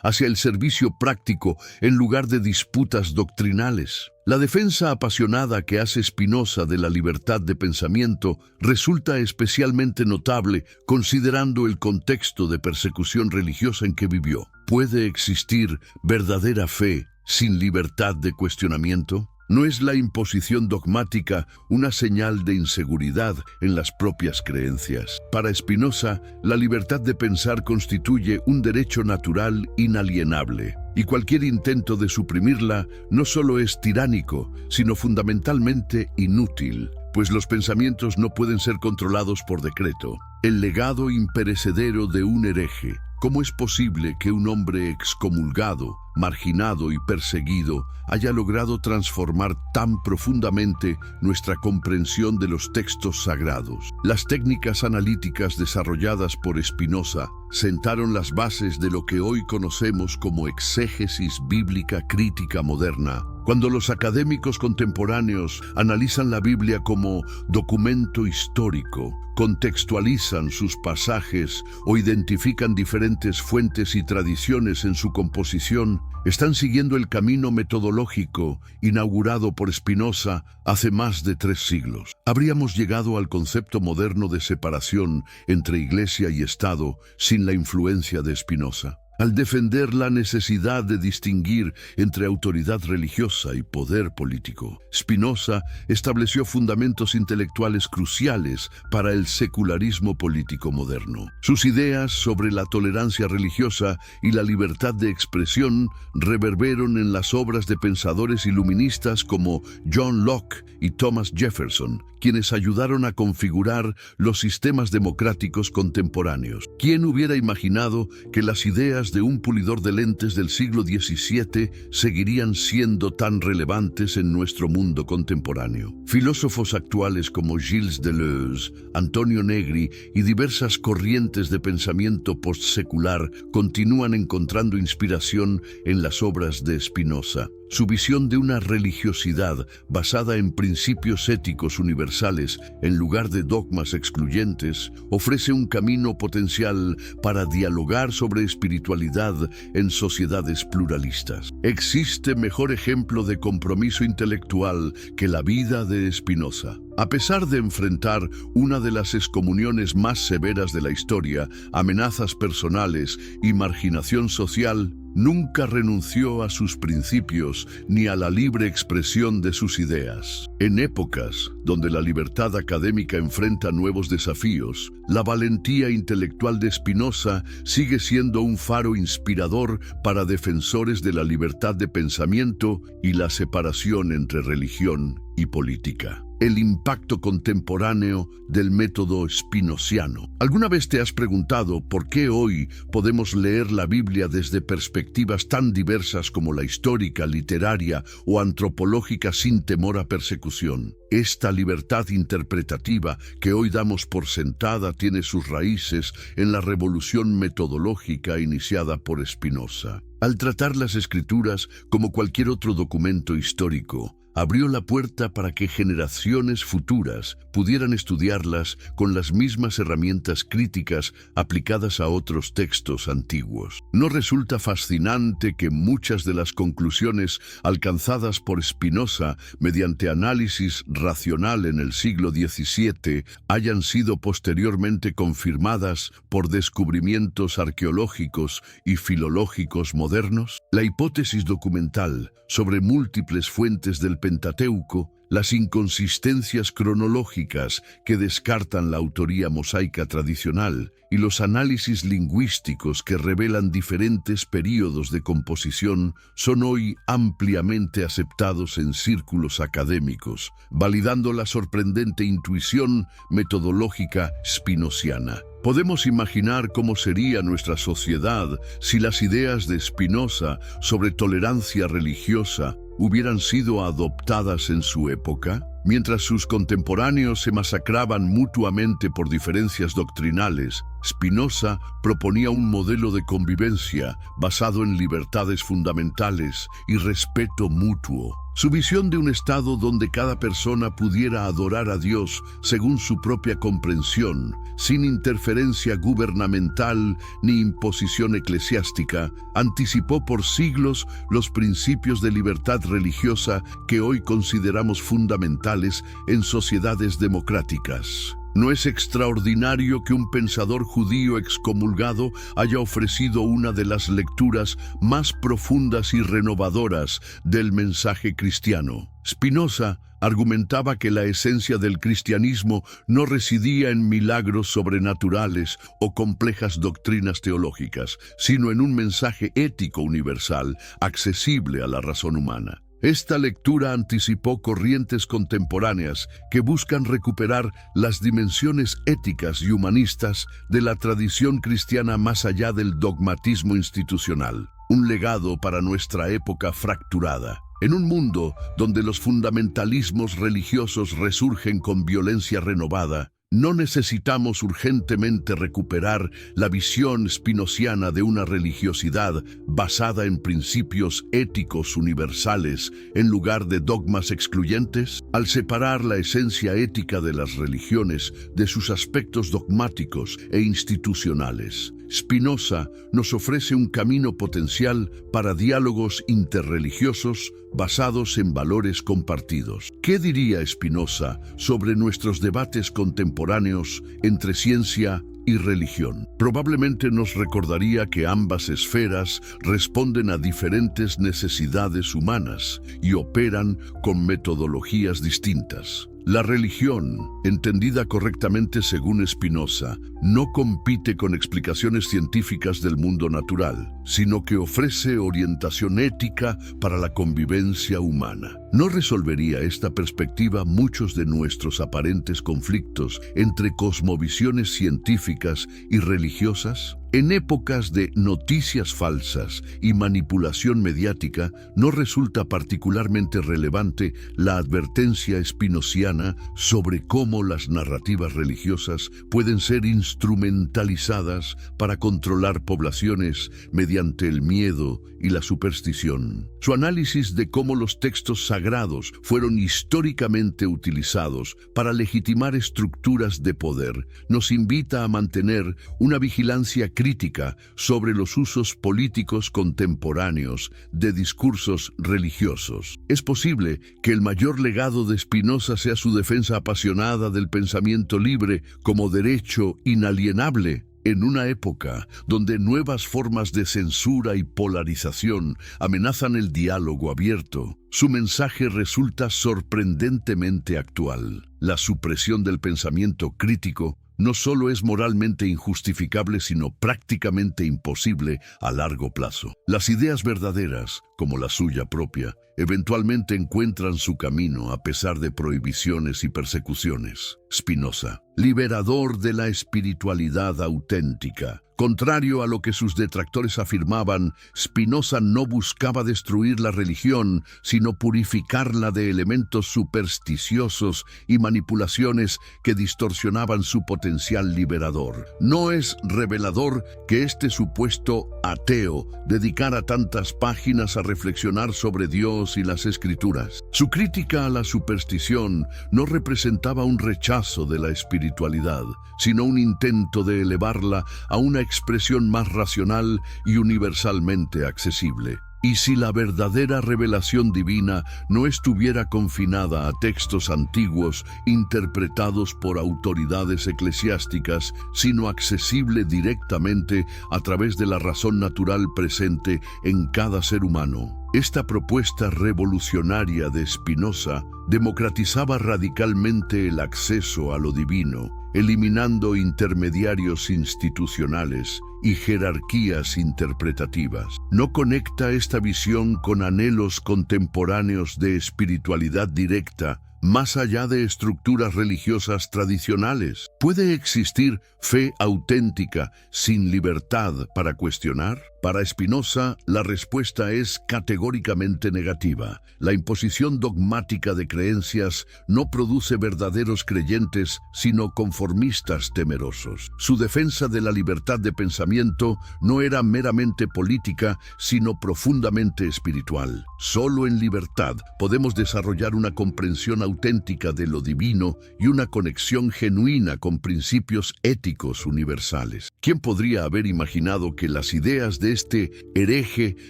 hacia el servicio práctico en lugar de disputas doctrinales? La defensa apasionada que hace Spinoza de la libertad de pensamiento resulta especialmente notable considerando el contexto de persecución religiosa en que vivió. ¿Puede existir verdadera fe sin libertad de cuestionamiento? ¿No es la imposición dogmática una señal de inseguridad en las propias creencias? Para Spinoza, la libertad de pensar constituye un derecho natural inalienable, y cualquier intento de suprimirla no solo es tiránico, sino fundamentalmente inútil, pues los pensamientos no pueden ser controlados por decreto. El legado imperecedero de un hereje. ¿Cómo es posible que un hombre excomulgado, marginado y perseguido haya logrado transformar tan profundamente nuestra comprensión de los textos sagrados? Las técnicas analíticas desarrolladas por Spinoza sentaron las bases de lo que hoy conocemos como exégesis bíblica crítica moderna. Cuando los académicos contemporáneos analizan la Biblia como documento histórico, contextualizan sus pasajes o identifican diferentes fuentes y tradiciones en su composición, están siguiendo el camino metodológico inaugurado por Spinoza hace más de 3 siglos. Habríamos llegado al concepto moderno de separación entre Iglesia y Estado sin la influencia de Spinoza. Al defender la necesidad de distinguir entre autoridad religiosa y poder político, Spinoza estableció fundamentos intelectuales cruciales para el secularismo político moderno. Sus ideas sobre la tolerancia religiosa y la libertad de expresión reverberan en las obras de pensadores iluministas como John Locke y Thomas Jefferson, quienes ayudaron a configurar los sistemas democráticos contemporáneos. ¿Quién hubiera imaginado que las ideas de un pulidor de lentes del siglo XVII seguirían siendo tan relevantes en nuestro mundo contemporáneo? Filósofos actuales como Gilles Deleuze, Antonio Negri y diversas corrientes de pensamiento postsecular continúan encontrando inspiración en las obras de Spinoza. Su visión de una religiosidad basada en principios éticos universales en lugar de dogmas excluyentes ofrece un camino potencial para dialogar sobre espiritualidad en sociedades pluralistas. ¿Existe mejor ejemplo de compromiso intelectual que la vida de Spinoza? A pesar de enfrentar una de las excomuniones más severas de la historia, amenazas personales y marginación social, nunca renunció a sus principios ni a la libre expresión de sus ideas. En épocas donde la libertad académica enfrenta nuevos desafíos, la valentía intelectual de Spinoza sigue siendo un faro inspirador para defensores de la libertad de pensamiento y la separación entre religión y política. El impacto contemporáneo del método spinociano. ¿Alguna vez te has preguntado por qué hoy podemos leer la Biblia desde perspectivas tan diversas como la histórica, literaria o antropológica sin temor a persecución? Esta libertad interpretativa que hoy damos por sentada tiene sus raíces en la revolución metodológica iniciada por Spinoza. Al tratar las Escrituras como cualquier otro documento histórico, abrió la puerta para que generaciones futuras pudieran estudiarlas con las mismas herramientas críticas aplicadas a otros textos antiguos. ¿No resulta fascinante que muchas de las conclusiones alcanzadas por Spinoza mediante análisis racional en el siglo XVII hayan sido posteriormente confirmadas por descubrimientos arqueológicos y filológicos modernos? La hipótesis documental sobre múltiples fuentes del Pentateuco, las inconsistencias cronológicas que descartan la autoría mosaica tradicional y los análisis lingüísticos que revelan diferentes períodos de composición son hoy ampliamente aceptados en círculos académicos, validando la sorprendente intuición metodológica spinociana. Podemos imaginar cómo sería nuestra sociedad si las ideas de Spinoza sobre tolerancia religiosa hubieran sido adoptadas en su época. Mientras sus contemporáneos se masacraban mutuamente por diferencias doctrinales, Spinoza proponía un modelo de convivencia basado en libertades fundamentales y respeto mutuo. Su visión de un estado donde cada persona pudiera adorar a Dios según su propia comprensión, sin interferencia gubernamental ni imposición eclesiástica, anticipó por siglos los principios de libertad religiosa que hoy consideramos fundamentales en sociedades democráticas. ¿No es extraordinario que un pensador judío excomulgado haya ofrecido una de las lecturas más profundas y renovadoras del mensaje cristiano? Spinoza argumentaba que la esencia del cristianismo no residía en milagros sobrenaturales o complejas doctrinas teológicas, sino en un mensaje ético universal, accesible a la razón humana. Esta lectura anticipó corrientes contemporáneas que buscan recuperar las dimensiones éticas y humanistas de la tradición cristiana más allá del dogmatismo institucional, un legado para nuestra época fracturada. En un mundo donde los fundamentalismos religiosos resurgen con violencia renovada, no necesitamos urgentemente recuperar la visión spinociana de una religiosidad basada en principios éticos universales en lugar de dogmas excluyentes. Al separar la esencia ética de las religiones de sus aspectos dogmáticos e institucionales, Spinoza nos ofrece un camino potencial para diálogos interreligiosos basados en valores compartidos. ¿Qué diría Spinoza sobre nuestros debates contemporáneos entre ciencia y religión? Probablemente nos recordaría que ambas esferas responden a diferentes necesidades humanas y operan con metodologías distintas. La religión, entendida correctamente según Spinoza, no compite con explicaciones científicas del mundo natural, sino que ofrece orientación ética para la convivencia humana. ¿No resolvería esta perspectiva muchos de nuestros aparentes conflictos entre cosmovisiones científicas y religiosas? En épocas de noticias falsas y manipulación mediática, no resulta particularmente relevante la advertencia spinociana sobre cómo las narrativas religiosas pueden ser instrumentalizadas para controlar poblaciones mediante el miedo y la superstición. Su análisis de cómo los textos sagrados fueron históricamente utilizados para legitimar estructuras de poder nos invita a mantener una vigilancia crítica sobre los usos políticos contemporáneos de discursos religiosos. Es posible que el mayor legado de Spinoza sea su defensa apasionada del pensamiento libre como derecho inalienable. En una época donde nuevas formas de censura y polarización amenazan el diálogo abierto, su mensaje resulta sorprendentemente actual. La supresión del pensamiento crítico no solo es moralmente injustificable, sino prácticamente imposible a largo plazo. Las ideas verdaderas, como la suya propia, eventualmente encuentran su camino a pesar de prohibiciones y persecuciones. Spinoza, liberador de la espiritualidad auténtica. Contrario a lo que sus detractores afirmaban, Spinoza no buscaba destruir la religión, sino purificarla de elementos supersticiosos y manipulaciones que distorsionaban su potencial liberador. No es revelador que este supuesto ateo dedicara tantas páginas a reflexionar sobre Dios y las Escrituras. Su crítica a la superstición no representaba un rechazo de la espiritualidad, sino un intento de elevarla a una expresión más racional y universalmente accesible. Y si la verdadera revelación divina no estuviera confinada a textos antiguos interpretados por autoridades eclesiásticas, sino accesible directamente a través de la razón natural presente en cada ser humano. Esta propuesta revolucionaria de Spinoza democratizaba radicalmente el acceso a lo divino, eliminando intermediarios institucionales y jerarquías interpretativas. No conecta esta visión con anhelos contemporáneos de espiritualidad directa, más allá de estructuras religiosas tradicionales. ¿Puede existir fe auténtica sin libertad para cuestionar? Para Spinoza, la respuesta es categóricamente negativa. La imposición dogmática de creencias no produce verdaderos creyentes, sino conformistas temerosos. Su defensa de la libertad de pensamiento no era meramente política, sino profundamente espiritual. Solo en libertad podemos desarrollar una comprensión auténtica de lo divino y una conexión genuina con principios éticos universales. ¿Quién podría haber imaginado que las ideas de este hereje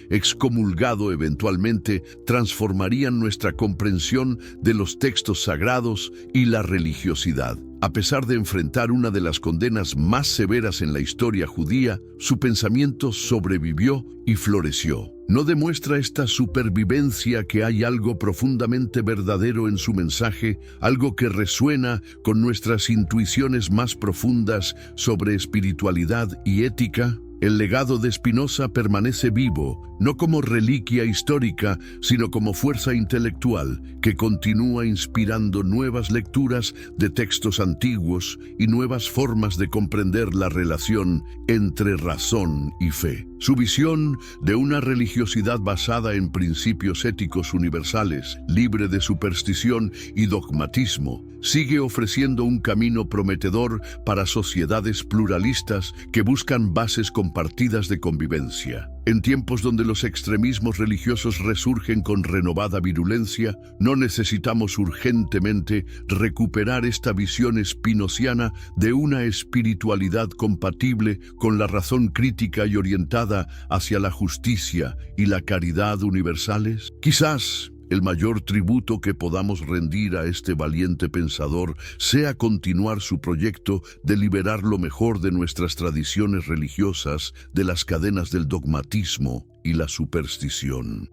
excomulgado eventualmente transformarían nuestra comprensión de los textos sagrados y la religiosidad? A pesar de enfrentar una de las condenas más severas en la historia judía, su pensamiento sobrevivió y floreció. ¿No demuestra esta supervivencia que hay algo profundamente verdadero en su mensaje, algo que resuena con nuestras intuiciones más profundas sobre espiritualidad y ética? El legado de Spinoza permanece vivo, no como reliquia histórica, sino como fuerza intelectual que continúa inspirando nuevas lecturas de textos antiguos y nuevas formas de comprender la relación entre razón y fe. Su visión de una religiosidad basada en principios éticos universales, libre de superstición y dogmatismo, sigue ofreciendo un camino prometedor para sociedades pluralistas que buscan bases compartidas de convivencia. En tiempos donde los extremismos religiosos resurgen con renovada virulencia, no necesitamos urgentemente recuperar esta visión spinociana de una espiritualidad compatible con la razón crítica y orientada hacia la justicia y la caridad universales. Quizás el mayor tributo que podamos rendir a este valiente pensador sea continuar su proyecto de liberar lo mejor de nuestras tradiciones religiosas de las cadenas del dogmatismo y la superstición.